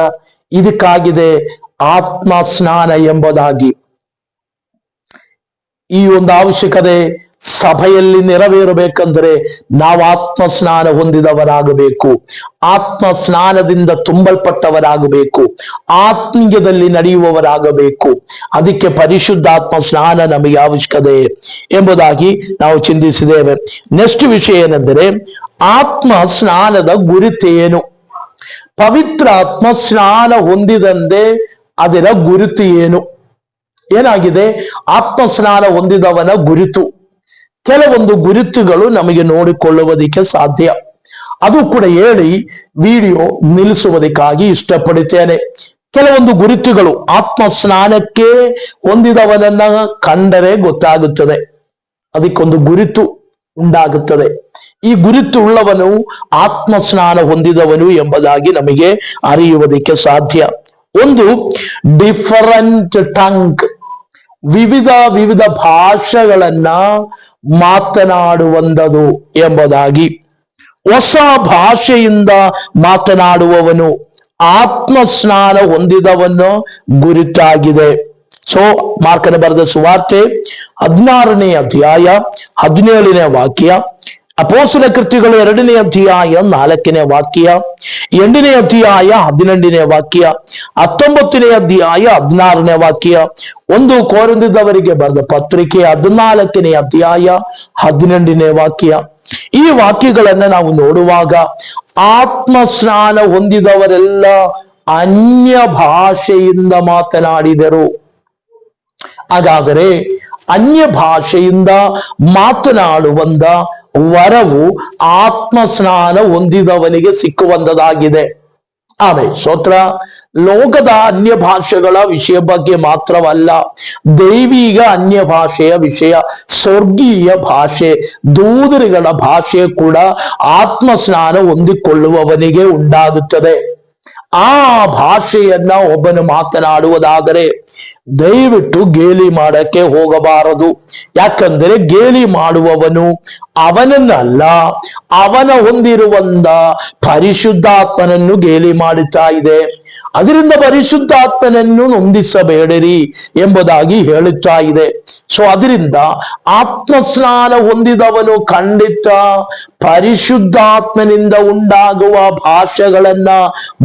ಇದಕ್ಕಾಗಿದೆ ಆತ್ಮ ಸ್ನಾನ ಎಂಬುದಾಗಿ. ಈ ಒಂದು ಅವಶ್ಯಕತೆ ಸಭೆಯಲ್ಲಿ ನೆರವೇರಬೇಕಂದ್ರೆ ನಾವು ಆತ್ಮ ಸ್ನಾನ ಹೊಂದಿದವರಾಗಬೇಕು, ಆತ್ಮ ಸ್ನಾನದಿಂದ ತುಂಬಲ್ಪಟ್ಟವರಾಗಬೇಕು, ಆತ್ಮೀಯದಲ್ಲಿ ನಡೆಯುವವರಾಗಬೇಕು. ಅದಕ್ಕೆ ಪರಿಶುದ್ಧಾತ್ಮ ಸ್ನಾನ ನಮಗೆ ಅವಶ್ಯಕತೆ ಎಂಬುದಾಗಿ ನಾವು ಚಿಂತಿಸಿದ್ದೇವೆ. ನೆಕ್ಸ್ಟ್ ವಿಷಯ ಏನೆಂದರೆ ಆತ್ಮ ಸ್ನಾನದ ಗುರುತೇನು? ಪವಿತ್ರ ಆತ್ಮ ಸ್ನಾನ ಹೊಂದಿದಂತೆ ಅದರ ಗುರುತು ಏನು? ಏನಾಗಿದೆ ಆತ್ಮ ಸ್ನಾನ ಹೊಂದಿದವನ ಗುರುತು? ಕೆಲವೊಂದು ಗುರುತುಗಳು ನಮಗೆ ನೋಡಿಕೊಳ್ಳುವುದಕ್ಕೆ ಸಾಧ್ಯ. ಅದು ಕೂಡ ಹೇಳಿ ವಿಡಿಯೋ ನಿಲ್ಲಿಸುವುದಕ್ಕಾಗಿ ಇಷ್ಟಪಡುತ್ತೇನೆ. ಕೆಲವೊಂದು ಗುರುತುಗಳು ಆತ್ಮ ಸ್ನಾನಕ್ಕೆ ಹೊಂದಿದವನನ್ನ ಕಂಡರೆ ಗೊತ್ತಾಗುತ್ತದೆ, ಅದಕ್ಕೊಂದು ಗುರುತು ಉಂಟಾಗುತ್ತದೆ. ಈ ಗುರುತು ಉಳ್ಳವನು ಆತ್ಮ ಸ್ನಾನ ಹೊಂದಿದವನು ಎಂಬುದಾಗಿ ನಮಗೆ ಅರಿಯುವುದಕ್ಕೆ ಸಾಧ್ಯ. 1, ಡಿಫರೆಂಟ್ ಟಂಗ್, ವಿವಿಧ ಭಾಷೆಗಳನ್ನ ಮಾತನಾಡುವಂಥದ್ದು ಎಂಬುದಾಗಿ. ಹೊಸ ಭಾಷೆಯಿಂದ ಮಾತನಾಡುವವನು ಆತ್ಮ ಸ್ನಾನ ಹೊಂದಿದವನು ಗುರುತಾಗಿದೆ. ಸೊ ಮಾರ್ಕನ ಬರೆದ ಸುವಾರ್ತೆ 16ನೇ ಅಧ್ಯಾಯ 17ನೇ ವಾಕ್ಯ, ಅಪೊಸ್ತಲ ಕೃತ್ಯಗಳು 2ನೇ ಅಧ್ಯಾಯ 4ನೇ ವಾಕ್ಯ, 8ನೇ ಅಧ್ಯಾಯ 18ನೇ ವಾಕ್ಯ, 19ನೇ ಅಧ್ಯಾಯ 16ನೇ ವಾಕ್ಯ, 1 ಕೊರಿಂಥದವರಿಗೆ ಬರೆದ ಪತ್ರಿಕೆ 14ನೇ ಅಧ್ಯಾಯ 18ನೇ ವಾಕ್ಯ. ಈ ವಾಕ್ಯಗಳನ್ನ ನಾವು ನೋಡುವಾಗ ಆತ್ಮ ಸ್ನಾನ ಹೊಂದಿದವರೆಲ್ಲ ಅನ್ಯ ಭಾಷೆಯಿಂದ ಮಾತನಾಡಿದರು. ಹಾಗಾದರೆ ಅನ್ಯ ಭಾಷೆಯಿಂದ ಮಾತನಾಡುವಂತ ವರವು ಆತ್ಮ ಸ್ನಾನ ಹೊಂದಿದವನಿಗೆ ಸಿಕ್ಕುವಂತದಾಗಿದೆ. ಆಮೇಲೆ ಸ್ತೋತ್ರ. ಲೋಕದ ಅನ್ಯ ಭಾಷೆಗಳ ವಿಷಯ ಬಗ್ಗೆ ಮಾತ್ರವಲ್ಲ, ದೈವಿಕ ಅನ್ಯ ಭಾಷೆಯ ವಿಷಯ, ಸ್ವರ್ಗೀಯ ಭಾಷೆ, ದೂದರಿಗಳ ಭಾಷೆ ಕೂಡ ಆತ್ಮಸ್ನಾನ ಹೊಂದಿಕೊಳ್ಳುವವನಿಗೆ ಉಂಟಾಗುತ್ತದೆ. ಆ ಭಾಷೆಯನ್ನ ಒಬ್ಬನು ಮಾತನಾಡುವುದಾದರೆ ದಯವಿಟ್ಟು ಗೇಲಿ ಮಾಡಕ್ಕೆ ಹೋಗಬಾರದು. ಯಾಕಂದರೆ ಗೇಲಿ ಮಾಡುವವನು ಅವನನ್ನಲ್ಲ, ಅವನ ಹೊಂದಿರುವಂತ ಪರಿಶುದ್ಧಾತ್ಮನನ್ನು ಗೇಲಿ ಮಾಡುತ್ತಾ ಇದೆ. ಅದರಿಂದ ಪರಿಶುದ್ಧಾತ್ಮನನ್ನು ನೊಂದಿಸಬೇಡಿರಿ ಎಂಬುದಾಗಿ ಹೇಳುತ್ತಾ ಇದೆ. ಸೊ ಅದರಿಂದ ಆತ್ಮಸ್ನಾನ ಹೊಂದಿದವನು ಖಂಡಿತ ಪರಿಶುದ್ಧಾತ್ಮನಿಂದ ಉಂಟಾಗುವ ಭಾಷೆಗಳನ್ನ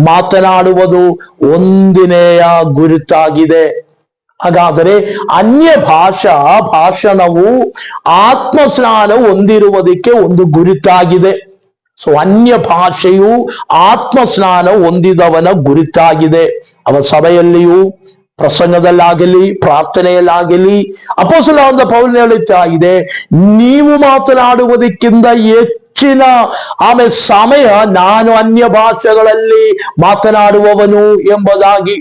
ಮಾತನಾಡುವುದು ಒಂದಿನೆಯ ಗುರುತಾಗಿದೆ. ಹಾಗಾದರೆ ಅನ್ಯ ಭಾಷಣವು ಆತ್ಮಸ್ನಾನ ಹೊಂದಿರುವುದಕ್ಕೆ ಒಂದು ಗುರುತಾಗಿದೆ. ಸೊ ಅನ್ಯ ಭಾಷೆಯು ಆತ್ಮಸ್ನಾನ ಹೊಂದಿದವನ ಗುರುತಾಗಿದೆ. ಅವ ಸಭೆಯಲ್ಲಿಯೂ, ಪ್ರಸಂಗದಲ್ಲಾಗಲಿ, ಪ್ರಾರ್ಥನೆಯಲ್ಲಾಗಲಿ ಅಪೊಸ್ತಲನಾದ ಪೌಲನು ಹೇಳುತ್ತಾ ಇದೆ, ನೀವು ಮಾತನಾಡುವುದಕ್ಕಿಂತ ಹೆಚ್ಚಿನ ಸಮಯ ನಾನು ಅನ್ಯ ಭಾಷೆಗಳಲ್ಲಿ ಮಾತನಾಡುವವನು ಎಂಬುದಾಗಿ.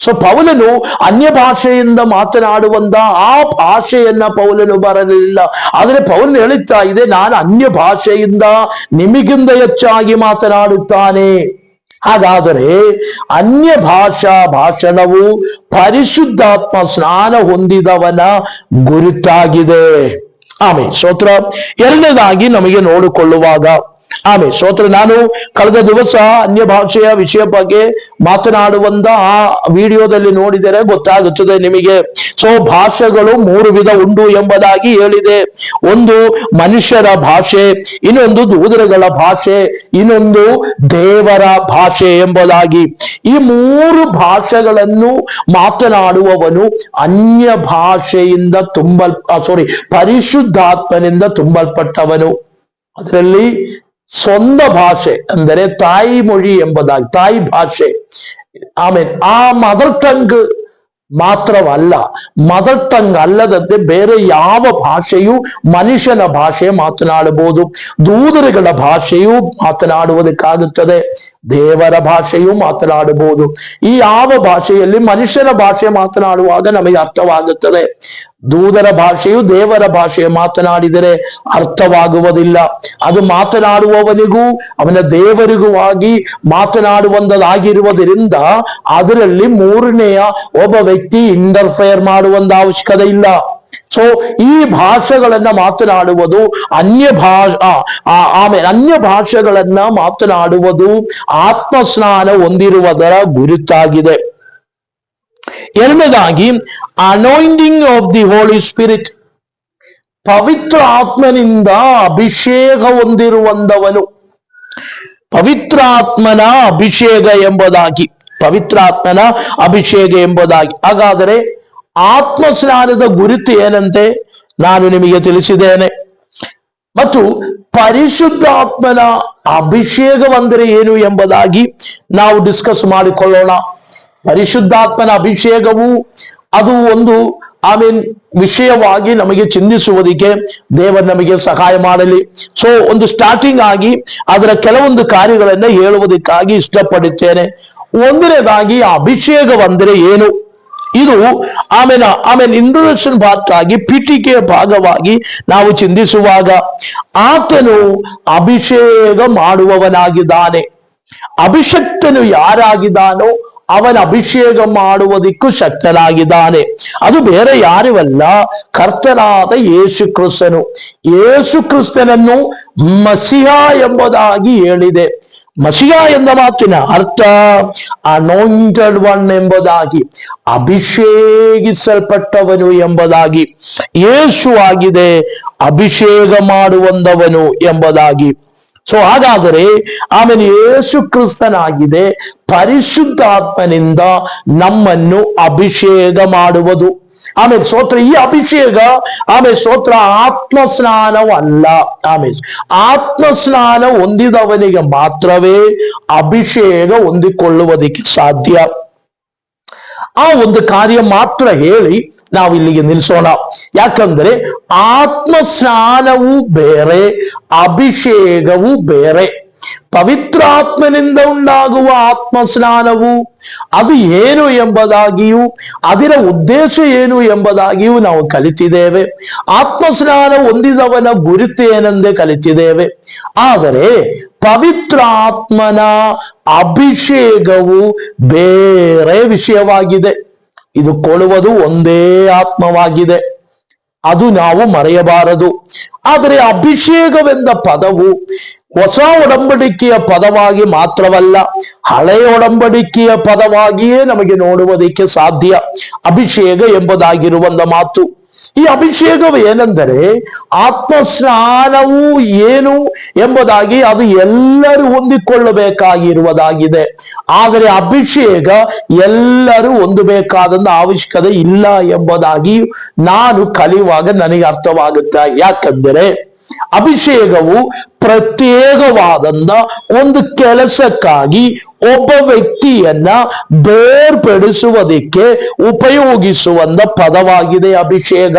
ಸೊ ಪೌಲನು ಅನ್ಯ ಭಾಷೆಯಿಂದ ಮಾತನಾಡುವಂತ ಆ ಭಾಷೆಯನ್ನ ಪೌಲನು ಬರಲಿಲ್ಲ. ಆದರೆ ಪೌಲನು ಹೇಳುತ್ತಾ ಇದೆ, ನಾನು ಅನ್ಯ ಭಾಷೆಯಿಂದ ನಿಮಗಿಂತ ಹೆಚ್ಚಾಗಿ ಮಾತನಾಡುತ್ತಾನೆ. ಹಾಗಾದರೆ ಅನ್ಯ ಭಾಷಣವು ಪರಿಶುದ್ಧಾತ್ಮ ಸ್ನಾನ ಹೊಂದಿದವನ ಗುರುತಾಗಿದೆ. ಆಮೇಲೆ ಸ್ತೋತ್ರ. ಎರಡನೇದಾಗಿ ನಮಗೆ ನೋಡಿಕೊಳ್ಳುವಾಗ ಸ್ತೋತ್ರ, ನಾನು ಕಳೆದ ದಿವಸ ಅನ್ಯ ಭಾಷೆಯ ವಿಷಯ ಬಗ್ಗೆ ಮಾತನಾಡುವಂತ ಆ ವಿಡಿಯೋದಲ್ಲಿ ನೋಡಿದರೆ ಗೊತ್ತಾಗುತ್ತದೆ ನಿಮಗೆ. ಸೊ ಭಾಷೆಗಳು 3 ವಿಧ ಉಂಟು ಎಂಬುದಾಗಿ ಹೇಳಿದೆ. ಒಂದು ಮನುಷ್ಯರ ಭಾಷೆ, ಇನ್ನೊಂದು ದೂತರುಗಳ ಭಾಷೆ, ಇನ್ನೊಂದು ದೇವರ ಭಾಷೆ ಎಂಬುದಾಗಿ. ಈ 3 ಭಾಷೆಗಳನ್ನು ಮಾತನಾಡುವವನು ಅನ್ಯ ಭಾಷೆಯಿಂದ ಪರಿಶುದ್ಧಾತ್ಮನಿಂದ ತುಂಬಲ್ಪಟ್ಟವನು. ಅದರಲ್ಲಿ ಸ್ವಂತ ಭಾಷೆ ಅಂದರೆ ತಾಯಿ ಮೊഴി ಎಂಬುದಾಗಿ, ತಾಯಿ ಭಾಷೆ, ಆ ಮದರ್ ಟಂಗ್ ಮಾತ್ರವಲ್ಲ, ಮದರ್ ಟಂಗ್ ಅಲ್ಲದಂತೆ ಬೇರೆ ಯಾವ ಭಾಷೆಯು ಮನುಷ್ಯನ ಭಾಷೆ ಮಾತನಾಡಬಹುದು. ದೂತರುಗಳ ಭಾಷೆಯು ಮಾತನಾಡುವುದಕ್ಕಾಗುತ್ತದೆ, ದೇವರ ಭಾಷೆಯು ಮಾತನಾಡಬಹುದು. ಈ ಯಾವ ಭಾಷೆಯಲ್ಲಿ ಮನುಷ್ಯನ ಭಾಷೆ ಮಾತನಾಡುವಾಗ ನಮಗೆ ಅರ್ಥವಾಗುತ್ತದೆ. ದೂತರ ಭಾಷೆಯು ದೇವರ ಭಾಷೆ ಮಾತನಾಡಿದರೆ ಅರ್ಥವಾಗುವುದಿಲ್ಲ. ಅದು ಮಾತನಾಡುವವನಿಗೂ ಅವನ ದೇವರಿಗೂ ಆಗಿ ಮಾತನಾಡುವಂತದಾಗಿರುವುದರಿಂದ ಅದರಲ್ಲಿ ಮೂರನೆಯ ಒಬ್ಬ ವ್ಯಕ್ತಿ ಇಂಟರ್ಫೇರ್ ಮಾಡುವಂತ ಅವಶ್ಯಕತೆ ಇಲ್ಲ. ಸೊ ಈ ಭಾಷೆಗಳನ್ನ ಮಾತನಾಡುವುದು ಅನ್ಯ ಭಾಷೆಗಳನ್ನ ಮಾತನಾಡುವುದು ಆತ್ಮಸ್ನಾನ ಹೊಂದಿರುವುದರ ಗುರುತಾಗಿದೆ. ಎರಡನೇದಾಗಿ anointing of the holy spirit, ಪವಿತ್ರ ಆತ್ಮನಿಂದ ಅಭಿಷೇಕ ಹೊಂದಿರುವಂತವನು. ಪವಿತ್ರಾತ್ಮನ ಅಭಿಷೇಕ ಎಂಬುದಾಗಿ, ಪವಿತ್ರಾತ್ಮನ ಅಭಿಷೇಕ ಎಂಬುದಾಗಿ. ಹಾಗಾದರೆ ಆತ್ಮಸ್ನಾನದ ಗುರುತು ಏನಂತೆ ನಾನು ನಿಮಗೆ ತಿಳಿಸಿದ್ದೇನೆ. ಮತ್ತು ಪರಿಶುದ್ಧಾತ್ಮನ ಅಭಿಷೇಕವೆಂದರೆ ಏನು ಎಂಬುದಾಗಿ ನಾವು ಡಿಸ್ಕಸ್ ಮಾಡಿಕೊಳ್ಳೋಣ. ಪರಿಶುದ್ಧಾತ್ಮನ ಅಭಿಷೇಕವು ಅದು ಒಂದು ವಿಷಯವಾಗಿ ನಮಗೆ ಚಿಂತಿಸುವುದಕ್ಕೆ ದೇವರು ನಮಗೆ ಸಹಾಯ ಮಾಡಲಿ. ಸೊ ಒಂದು ಸ್ಟಾರ್ಟಿಂಗ್ ಆಗಿ ಅದರ ಕೆಲವೊಂದು ಕಾರ್ಯಗಳನ್ನ ಹೇಳುವುದಕ್ಕಾಗಿ ಇಷ್ಟಪಡುತ್ತೇನೆ. ಒಂದನೇದಾಗಿ ಅಭಿಷೇಕವೆಂದರೆ ಏನು, ಇದು ಆಮೇಲೆ ಇಂಟ್ರೊಡಕ್ಷನ್ ಭಾಗವಾಗಿ ಪೀಠಿಕೆಯ ಭಾಗವಾಗಿ ನಾವು ಚಿಂತಿಸುವಾಗ ಆತನು ಅಭಿಷೇಕ ಮಾಡುವವನಾಗಿದ್ದಾನೆ. ಅಭಿಷಕ್ತನು ಯಾರಾಗಿದ್ದಾನೋ ಅವನ ಅಭಿಷೇಕ ಮಾಡುವುದಕ್ಕೂ ಶಕ್ತನಾಗಿದ್ದಾನೆ. ಅದು ಬೇರೆ ಯಾರಿವಲ್ಲ, ಕರ್ತನಾದ ಯೇಸು ಕ್ರಿಸ್ತನು. ಯೇಸು ಕ್ರಿಸ್ತನನ್ನು ಮಸಿಹ ಎಂಬುದಾಗಿ ಹೇಳಿದೆ. ಮಸಿಹ ಎಂದ ಮಾತಿನ ಅರ್ಥ ಅನಾಯಿಂಟೆಡ್ ಒನ್ ಎಂಬುದಾಗಿ, ಅಭಿಷೇಕಿಸಲ್ಪಟ್ಟವನು ಎಂಬುದಾಗಿ. ಯೇಸು ಆಗಿದೆ ಅಭಿಷೇಕ ಮಾಡುವಂತವನು ಎಂಬುದಾಗಿ. ಸೊ ಹಾಗಾದರೆ ಯೇಸು ಕ್ರಿಸ್ತನಾಗಿದೆ ಪರಿಶುದ್ಧಾತ್ಮನಿಂದ ನಮ್ಮನ್ನು ಅಭಿಷೇಕ ಮಾಡುವುದು. ಸ್ತೋತ್ರ. ಈ ಅಭಿಷೇಕ ಸ್ತೋತ್ರ ಆತ್ಮಸ್ನಾನವಲ್ಲ. ಆತ್ಮಸ್ನಾನ ಹೊಂದಿದವನಿಗೆ ಮಾತ್ರವೇ ಅಭಿಷೇಕ ಹೊಂದಿಕೊಳ್ಳುವುದಕ್ಕೆ ಸಾಧ್ಯ. ಆ ಒಂದು ಕಾರ್ಯ ಮಾತ್ರ ಹೇಳಿ ನಾವು ಇಲ್ಲಿಗೆ ನಿಲ್ಲಿಸೋಣ. ಯಾಕಂದ್ರೆ ಆತ್ಮಸ್ನಾನವೂ ಬೇರೆ, ಅಭಿಷೇಕವೂ ಬೇರೆ. ಪವಿತ್ರಾತ್ಮನಿಂದ ಉಂಟಾಗುವ ಆತ್ಮ ಸ್ನಾನವು ಅದು ಏನು ಎಂಬುದಾಗಿಯೂ ಅದರ ಉದ್ದೇಶ ಏನು ಎಂಬುದಾಗಿಯೂ ನಾವು ಕಲಿತಿದ್ದೇವೆ. ಆತ್ಮ ಸ್ನಾನ ಹೊಂದಿದವನ ಗುರುತು ಏನೆಂದೇ ಕಲಿತಿದ್ದೇವೆ. ಆದರೆ ಪವಿತ್ರಾತ್ಮನ ಅಭಿಷೇಕವು ಬೇರೆ ವಿಷಯವಾಗಿದೆ. ಇದು ಕೊಳ್ಳುವುದು ಒಂದೇ ಆತ್ಮವಾಗಿದೆ, ಅದು ನಾವು ಮರೆಯಬಾರದು. ಆದರೆ ಅಭಿಷೇಕವೆಂದ ಪದವು ಹೊಸ ಒಡಂಬಡಿಕೆಯ ಪದವಾಗಿ ಮಾತ್ರವಲ್ಲ, ಹಳೆಯ ಒಡಂಬಡಿಕೆಯ ಪದವಾಗಿಯೇ ನಮಗೆ ನೋಡುವುದಕ್ಕೆ ಸಾಧ್ಯ. ಅಭಿಷೇಕ ಎಂಬುದಾಗಿರುವಂತ ಮಾತು, ಈ ಅಭಿಷೇಕವು ಏನೆಂದರೆ ಆತ್ಮ ಸ್ನಾನವು ಏನು ಎಂಬುದಾಗಿ ಅದು ಎಲ್ಲರೂ ಹೊಂದಿಕೊಳ್ಳಬೇಕಾಗಿರುವುದಾಗಿದೆ. ಆದರೆ ಅಭಿಷೇಕ ಎಲ್ಲರೂ ಹೊಂದಬೇಕಾದಂತ ಅವಶ್ಯಕತೆ ಇಲ್ಲ ಎಂಬುದಾಗಿ ನಾನು ಕಲಿಯುವಾಗ ನನಗೆ ಅರ್ಥವಾಗುತ್ತೆ. ಯಾಕಂದರೆ ಅಭಿಷೇಕವು ಪ್ರತ್ಯೇಕವಾದಂತ ಒಂದು ಕೆಲಸಕ್ಕಾಗಿ ಒಬ್ಬ ವ್ಯಕ್ತಿಯನ್ನ ಬೇರ್ಪಡಿಸುವುದಕ್ಕೆ ಉಪಯೋಗಿಸುವಂತ ಪದವಾಗಿದೆ ಅಭಿಷೇಕ.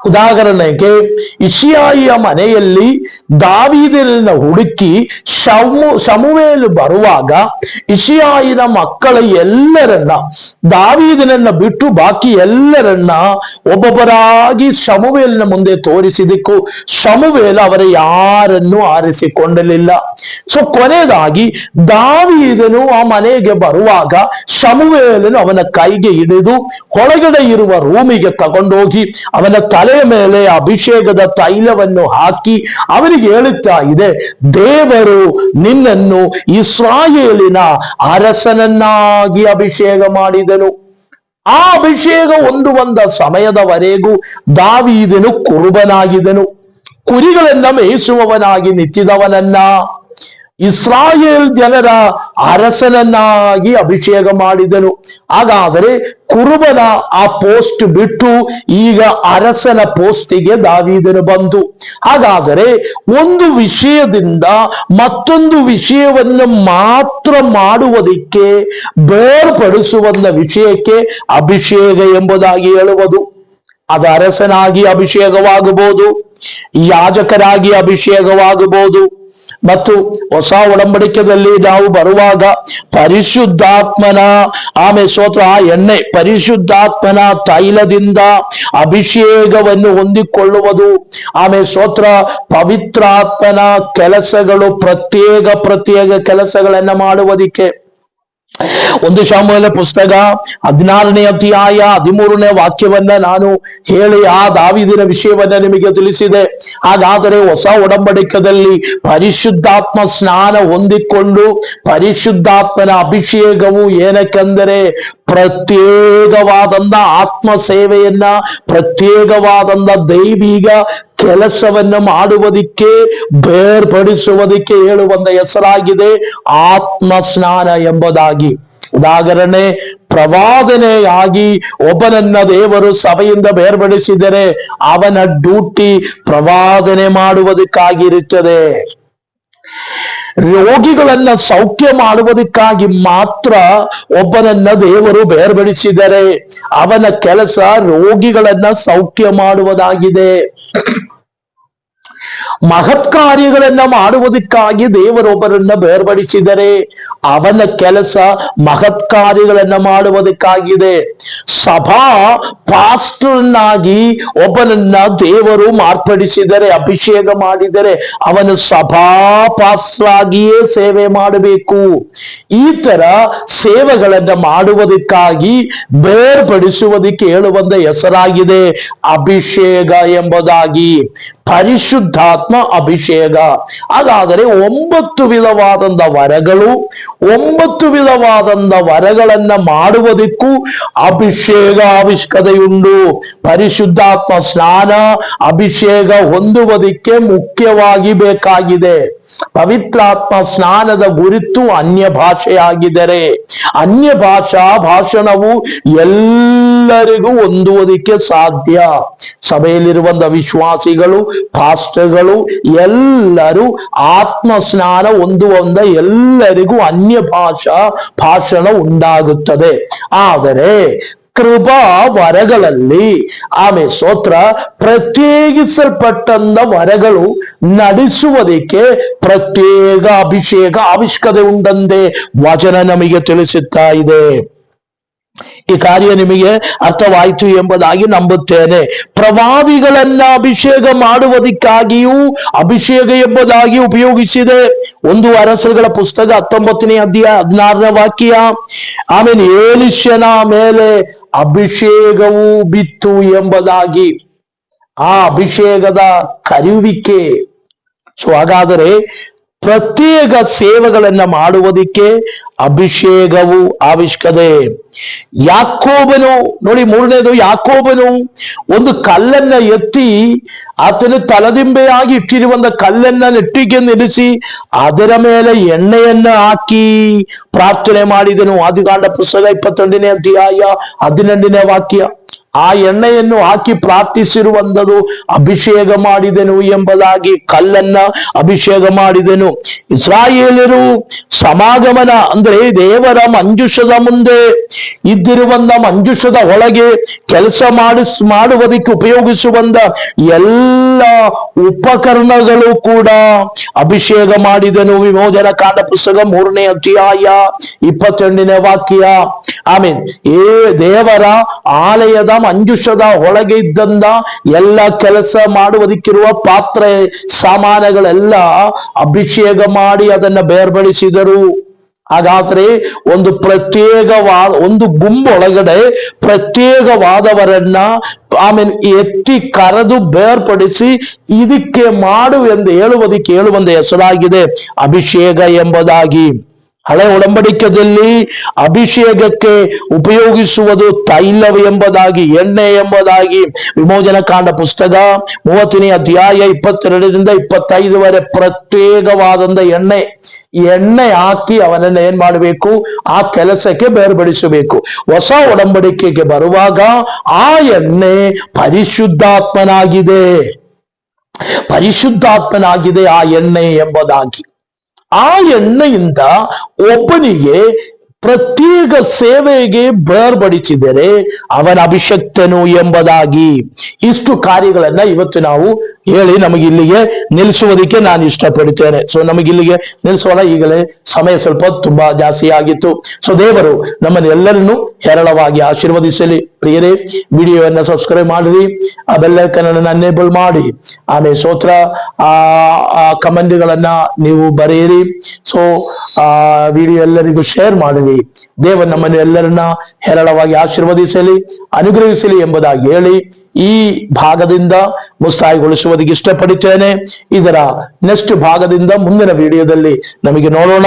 ಉದಾಹರಣೆಗೆ ಇಷಿಯಾಯಿಯ ಮನೆಯಲ್ಲಿ ದಾವೀದನನ್ನ ಹುಡುಕಿ ಸಮುವೇಲು ಬರುವಾಗ ಇಷಿಯಾಯಿನ ಮಕ್ಕಳ ಎಲ್ಲರನ್ನ, ದಾವೀದನನ್ನ ಬಿಟ್ಟು ಬಾಕಿ ಎಲ್ಲರನ್ನ ಒಬ್ಬೊಬ್ಬರಾಗಿ ಸಮುವೇಲಿನ ಮುಂದೆ ತೋರಿಸಿದಕ್ಕೂ ಸಮುವೇಲು ಅವರ ಯಾರನ್ನು ಆರಿಸಿಕೊಳ್ಳಲಿಲ್ಲ. ಸೊ ಕೊನೆಯದಾಗಿ ದಾವೀದನು ಆ ಮನೆಗೆ ಬರುವಾಗ ಸಮುವೇಲನು ಅವನ ಕೈಗೆ ಹಿಡಿದು ಹೊರಗಡೆ ಇರುವ ರೂಮಿಗೆ ತಗೊಂಡೋಗಿ ಅವನ ತಲೆ ಮೇಲೆ ಅಭಿಷೇಕದ ತೈಲವನ್ನು ಹಾಕಿ ಅವನಿಗೆ ಹೇಳುತ್ತಾ ಇದೆ, ದೇವರು ನಿನ್ನನ್ನು ಇಸ್ರಾಯೇಲಿನ ಅರಸನನ್ನಾಗಿ ಅಭಿಷೇಕ ಮಾಡಿದನು. ಆ ಅಭಿಷೇಕ ಹೊಂದುವಂತ ಸಮಯದವರೆಗೂ ದಾವೀದನು ಕುರುಬನಾಗಿದ್ದನು. ಕುರಿಗಳನ್ನ ಮೇಯಿಸುವವನಾಗಿ ನಿಂತಿದವನನ್ನ ಇಸ್ರಾಯೇಲ್ ಜನರ ಅರಸನನ್ನಾಗಿ ಅಭಿಷೇಕ ಮಾಡಿದನು. ಹಾಗಾದರೆ ಕುರುಬನ ಆ ಪೋಸ್ಟ್ ಬಿಟ್ಟು ಈಗ ಅರಸನ ಪೋಸ್ಟಿಗೆ ದಾವೀದನು ಬಂದು, ಹಾಗಾದರೆ ಒಂದು ವಿಷಯದಿಂದ ಮತ್ತೊಂದು ವಿಷಯವನ್ನು ಮಾತ್ರ ಮಾಡುವುದಕ್ಕೆ ಬೇರ್ಪಡಿಸುವಂತ ವಿಷಯಕ್ಕೆ ಅಭಿಷೇಕ ಎಂಬುದಾಗಿ ಹೇಳುವುದು. ಅದು ಅರಸನಾಗಿ ಅಭಿಷೇಕವಾಗಬಹುದು, ಯಾಜಕರಾಗಿ ಅಭಿಷೇಕವಾಗಬಹುದು. ಮತ್ತು ಹೊಸ ಒಡಂಬಡಿಕೆಯಲ್ಲಿ ನಾವು ಬರುವಾಗ ಪರಿಶುದ್ಧಾತ್ಮನ ಸ್ತೋತ್ರ ಆ ಎಣ್ಣೆ ಪರಿಶುದ್ಧಾತ್ಮನ ತೈಲದಿಂದ ಅಭಿಷೇಕವನ್ನು ಹೊಂದಿಕೊಳ್ಳುವುದು. ಸ್ತೋತ್ರ ಪವಿತ್ರಾತ್ಮನ ಕೆಲಸಗಳು ಪ್ರತ್ಯೇಕ ಕೆಲಸಗಳನ್ನ ಮಾಡುವುದಕ್ಕೆ. 1 ಶಾಮುವೇಲ ಪುಸ್ತಕ 14ನೇ ಅಧ್ಯಾಯ 13ನೇ ವಾಕ್ಯವನ್ನ ನಾನು ಹೇಳಿ ಆ ದಾವೀದನ ವಿಷಯವನ್ನ ನಿಮಗೆ ತಿಳಿಸಿದೆ. ಹಾಗಾದರೆ ಹೊಸ ಒಡಂಬಡಿಕೆಯಲ್ಲಿ ಪರಿಶುದ್ಧಾತ್ಮ ಸ್ನಾನ ಹೊಂದಿಕೊಂಡು ಪರಿಶುದ್ಧಾತ್ಮನ ಅಭಿಷೇಕವು ಏನಕ್ಕೆಂದರೆ ಪ್ರತ್ಯೇಕವಾದಂತ ಆತ್ಮ ಸೇವೆಯನ್ನ, ಪ್ರತ್ಯೇಕವಾದಂತ ದೈವಿಕ ಕೆಲಸವನ್ನು ಮಾಡುವುದಕ್ಕೆ ಬೇರ್ಪಡಿಸುವುದಕ್ಕೆ ಹೇಳುವಂತ ಹೆಸರಾಗಿದೆ ಆತ್ಮ ಸ್ನಾನ ಎಂಬುದಾಗಿ. ಉದಾಹರಣೆ, ಪ್ರವಾದನೆಯಾಗಿ ಒಬ್ಬನನ್ನ ದೇವರು ಸಭೆಯಿಂದ ಬೇರ್ಪಡಿಸಿದರೆ ಅವನ ಡ್ಯೂಟಿ ಪ್ರವಾದನೆ ಮಾಡುವುದಕ್ಕಾಗಿರುತ್ತದೆ. ರೋಗಿಗಳನ್ನ ಸೌಖ್ಯ ಮಾಡುವುದಕ್ಕಾಗಿ ಮಾತ್ರ ಒಬ್ಬನನ್ನ ದೇವರು ಬೇರ್ಪಡಿಸಿದರೆ ಅವನ ಕೆಲಸ ರೋಗಿಗಳನ್ನ ಸೌಖ್ಯ ಮಾಡುವುದಾಗಿದೆ. ಮಹತ್ ಕಾರ್ಯಗಳನ್ನ ಮಾಡುವುದಕ್ಕಾಗಿ ದೇವರೊಬ್ಬರನ್ನ ಬೇರ್ಪಡಿಸಿದರೆ ಅವನ ಕೆಲಸ ಮಹತ್ ಕಾರ್ಯಗಳನ್ನ ಮಾಡುವುದಕ್ಕಾಗಿದೆ. ಸಭಾ ಪಾಸ್ಟರ್ನಾಗಿ ಒಬ್ಬನನ್ನ ದೇವರು ಮಾರ್ಪಡಿಸಿದರೆ, ಅಭಿಷೇಕ ಮಾಡಿದರೆ ಅವನು ಸಭಾ ಪಾಸ್ಟರ್ ಆಗಿಯೇ ಸೇವೆ ಮಾಡಬೇಕು. ಈ ತರ ಸೇವೆಗಳನ್ನ ಮಾಡುವುದಕ್ಕಾಗಿ ಬೇರ್ಪಡಿಸುವುದಕ್ಕೆ ಹೇಳುವಂತ ಹೆಸರಾಗಿದೆ ಅಭಿಷೇಕ ಎಂಬುದಾಗಿ. ಪರಿಶುದ್ಧಾತ್ಮ ಅಭಿಷೇಕ. ಹಾಗಾದರೆ 9 ವಿಧವಾದಂತ ವರಗಳು, 9 ವಿಧವಾದಂತ ವರಗಳನ್ನ ಮಾಡುವುದಕ್ಕೂ ಅಭಿಷೇಕ ಅವಶ್ಯಕತೆಯುಂಟು. ಪರಿಶುದ್ಧಾತ್ಮ ಸ್ನಾನ ಅಭಿಷೇಕ ಹೊಂದುವುದಕ್ಕೆ ಮುಖ್ಯವಾಗಿ ಬೇಕಾಗಿದೆ. ಪವಿತ್ರಾತ್ಮ ಸ್ನಾನದ ಗುರುತು ಅನ್ಯ ಭಾಷೆಯಾಗಿದ್ದರೆ ಅನ್ಯ ಭಾಷಣವು ಎಲ್ಲರಿಗೂ ಹೊಂದುವುದಕ್ಕೆ ಸಾಧ್ಯ. ಸಭೆಯಲ್ಲಿರುವಂತ ವಿಶ್ವಾಸಿಗಳು, ಪಾಸ್ಟರ್ಗಳು ಎಲ್ಲರೂ ಆತ್ಮ ಸ್ನಾನ ಹೊಂದುವಂತ ಎಲ್ಲರಿಗೂ ಅನ್ಯ ಭಾಷಣ ಉಂಟಾಗುತ್ತದೆ. ಆದರೆ ಕೃಪಾ ವರಗಳಲ್ಲಿ ಆಮೇಲೆ ಸ್ತೋತ್ರ ಪ್ರತ್ಯೇಕಿಸಲ್ಪಟ್ಟಂತ ವರಗಳು ನಡೆಸುವುದಕ್ಕೆ ಪ್ರತ್ಯೇಕ ಅಭಿಷೇಕ ಅವಶ್ಯಕತೆ ಉಂಟಂತೆ ವಚನ ನಮಗೆ ತಿಳಿಸುತ್ತಾ ಇದೆ. ಈ ಕಾರ್ಯ ನಿಮಗೆ ಅರ್ಥವಾಯಿತು ಎಂಬುದಾಗಿ ನಂಬುತ್ತೇನೆ. ಪ್ರವಾದಿಗಳನ್ನ ಅಭಿಷೇಕ ಮಾಡುವುದಕ್ಕಾಗಿಯೂ ಅಭಿಷೇಕ ಎಂಬುದಾಗಿ ಉಪಯೋಗಿಸಿದೆ. 1 ಅರಸರುಗಳ ಪುಸ್ತಕ 19ನೇ ಅಧ್ಯಾಯ 16ನೇ ವಾಕ್ಯ. ಆಮೇಲೆ ಏಲಿಷನ ಮೇಲೆ ಅಭಿಷೇಕವು ಬಿತ್ತು ಎಂಬುದಾಗಿ, ಆ ಅಭಿಷೇಕದ ಕರೆಯುವಿಕೆ. ಸೊ ಹಾಗಾದರೆ ಪ್ರತ್ಯೇಕ ಸೇವೆಗಳನ್ನ ಮಾಡುವುದಕ್ಕೆ ಅಭಿಷೇಕವು ಅವಶ್ಯಕತೆ. ಯಾಕೋಬನು ನೋಡಿ, 3ನೇದು, ಯಾಕೋಬನು ಒಂದು ಕಲ್ಲನ್ನ ಎತ್ತಿ ಆತನು ತಲದಿಂಬೆಯಾಗಿ ಇಟ್ಟಿರುವಂತ ಕಲ್ಲನ್ನ ನೆಟ್ಟಿಗೆ ನಿಲ್ಲಿಸಿ ಅದರ ಮೇಲೆ ಎಣ್ಣೆಯನ್ನ ಹಾಕಿ ಪ್ರಾರ್ಥನೆ ಮಾಡಿದನು. ಆದಿಕಾಂಡ ಪುಸ್ತಕ 22ನೇ ಅಧ್ಯಾಯ 18ನೇ ವಾಕ್ಯ. ಆ ಎಣ್ಣೆಯನ್ನು ಹಾಕಿ ಪ್ರಾರ್ಥಿಸಿರುವಂಥದ್ದು ಅಭಿಷೇಕ ಮಾಡಿದೆನು ಎಂಬುದಾಗಿ ಕಲ್ಲನ್ನ ಅಭಿಷೇಕ ಮಾಡಿದೆನು. ಇಸ್ರಾಯೇಲರು ಸಮಾಗಮನ ಅಂದ್ರೆ ದೇವರ ಮಂಜುಷದ ಮುಂದೆ ಇದ್ದಿರುವಂತ ಮಂಜುಷದ ಒಳಗೆ ಕೆಲಸ ಮಾಡುವುದಕ್ಕೆ ಉಪಯೋಗಿಸುವಂತ ಎಲ್ಲ ಉಪಕರಣಗಳು ಕೂಡ ಅಭಿಷೇಕ ಮಾಡಿದನು. ವಿಮೋಚನ ಕಾಂಡ ಪುಸ್ತಕ 3ನೇ ಅಧ್ಯಾಯ 22ನೇ ವಾಕ್ಯ. ಆಮೇಲೆ ದೇವರ ಆಲಯದ ಮಂಜುಷದ ಒಳಗೆ ಇದ್ದಂದ ಎಲ್ಲ ಕೆಲಸ ಮಾಡುವುದಕ್ಕಿರುವ ಪಾತ್ರೆ ಸಾಮಾನುಗಳೆಲ್ಲ ಅಭಿಷೇಕ ಮಾಡಿ ಅದನ್ನ ಬೇರ್ಪಡಿಸಿದರು. ಹಾಗಾದ್ರೆ ಒಂದು ಗುಂಪೊಳಗಡೆ ಪ್ರತ್ಯೇಕವಾದವರನ್ನ ಆಮೇಲೆ ಎತ್ತಿ ಕರೆದು ಬೇರ್ಪಡಿಸಿ ಇದಕ್ಕೆ ಮಾಡು ಎಂದು ಹೇಳುವಂತ ಹೆಸರಾಗಿದೆ ಅಭಿಷೇಕ ಎಂಬುದಾಗಿ. ಹಳೆ ಒಡಂಬಡಿಕೆಯಲ್ಲಿ ಅಭಿಷೇಕಕ್ಕೆ ಉಪಯೋಗಿಸುವುದು ತೈಲ ಎಂಬುದಾಗಿ, ಎಣ್ಣೆ ಎಂಬುದಾಗಿ. ವಿಮೋಚನ ಕಾಂಡ ಪುಸ್ತಕ 30ನೇ ಅಧ್ಯಾಯ 22ರಿಂದ 25 ಪ್ರತ್ಯೇಕವಾದಂತ ಎಣ್ಣೆ ಹಾಕಿ ಅವನನ್ನ ಏನ್ ಮಾಡಬೇಕು, ಆ ಕೆಲಸಕ್ಕೆ ಬೇರ್ಪಡಿಸಬೇಕು. ಹೊಸ ಒಡಂಬಡಿಕೆಗೆ ಬರುವಾಗ ಆ ಎಣ್ಣೆ ಪರಿಶುದ್ಧಾತ್ಮನಾಗಿದೆ ಆ ಎಣ್ಣೆ ಎಂಬುದಾಗಿ. ಆ ಎಣ್ಣೆಯಿಂದ ಒಬ್ಬನಿಗೆ ಪ್ರತ್ಯೇಕ ಸೇವೆಗೆ ಬೇರ್ಪಡಿಸಿದರೆ ಅವನ ಅಭಿಷಕ್ತನು ಎಂಬುದಾಗಿ. ಇಷ್ಟು ಕಾರ್ಯಗಳನ್ನ ಇವತ್ತು ನಾವು ಹೇಳಿ ನಮಗೆ ಇಲ್ಲಿಗೆ ನಿಲ್ಲಿಸುವುದಕ್ಕೆ ನಾನು ಇಷ್ಟಪಡ್ತೇನೆ. ಸೊ ನಮಗಿಲ್ಲಿಗೆ ನಿಲ್ಲಿಸೋಣ, ಈಗಲೇ ಸಮಯ ಸ್ವಲ್ಪ ತುಂಬಾ ಜಾಸ್ತಿ ಆಗಿತ್ತು. ಸೊ ದೇವರು ನಮ್ಮನ್ನೆಲ್ಲರನ್ನು ಹೇರಳವಾಗಿ ಆಶೀರ್ವದಿಸಲಿ. ಪ್ರಿಯರೇ, ವಿಡಿಯೋವನ್ನ ಸಬ್ಸ್ಕ್ರೈಬ್ ಮಾಡಿರಿ, ಆ ಬೆಲ್ಲೈಕನ್ ಅನ್ನು ಅನೇಬಲ್ ಮಾಡಿ, ಆಮೇಲೆ ಸ್ತೋತ್ರ ಕಮೆಂಟ್ಗಳನ್ನ ನೀವು ಬರೆಯಿರಿ. ಸೊ ವಿಡಿಯೋ ಎಲ್ಲರಿಗೂ ಶೇರ್ ಮಾಡಿರಿ. ದೇವರು ನಮ್ಮನ್ನು ಎಲ್ಲರನ್ನ ಹೇರಳವಾಗಿ ಆಶೀರ್ವದಿಸಲಿ, ಅನುಗ್ರಹಿಸಲಿ ಎಂಬುದಾಗಿ ಹೇಳಿ ಈ ಭಾಗದಿಂದ ಮುಕ್ತಾಯಗೊಳಿಸುವುದಕ್ಕೆ ಇಷ್ಟಪಡುತ್ತೇನೆ. ಇದರ ನೆಕ್ಸ್ಟ್ ಭಾಗದಿಂದ ಮುಂದಿನ ವಿಡಿಯೋದಲ್ಲಿ ನಮಗೆ ನೋಡೋಣ.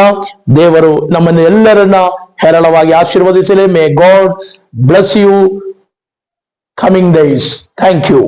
ದೇವರು ನಮ್ಮನ್ನು ಎಲ್ಲರನ್ನ ಹೇರಳವಾಗಿ ಆಶೀರ್ವದಿಸಲಿ. May God bless you coming days. Thank you.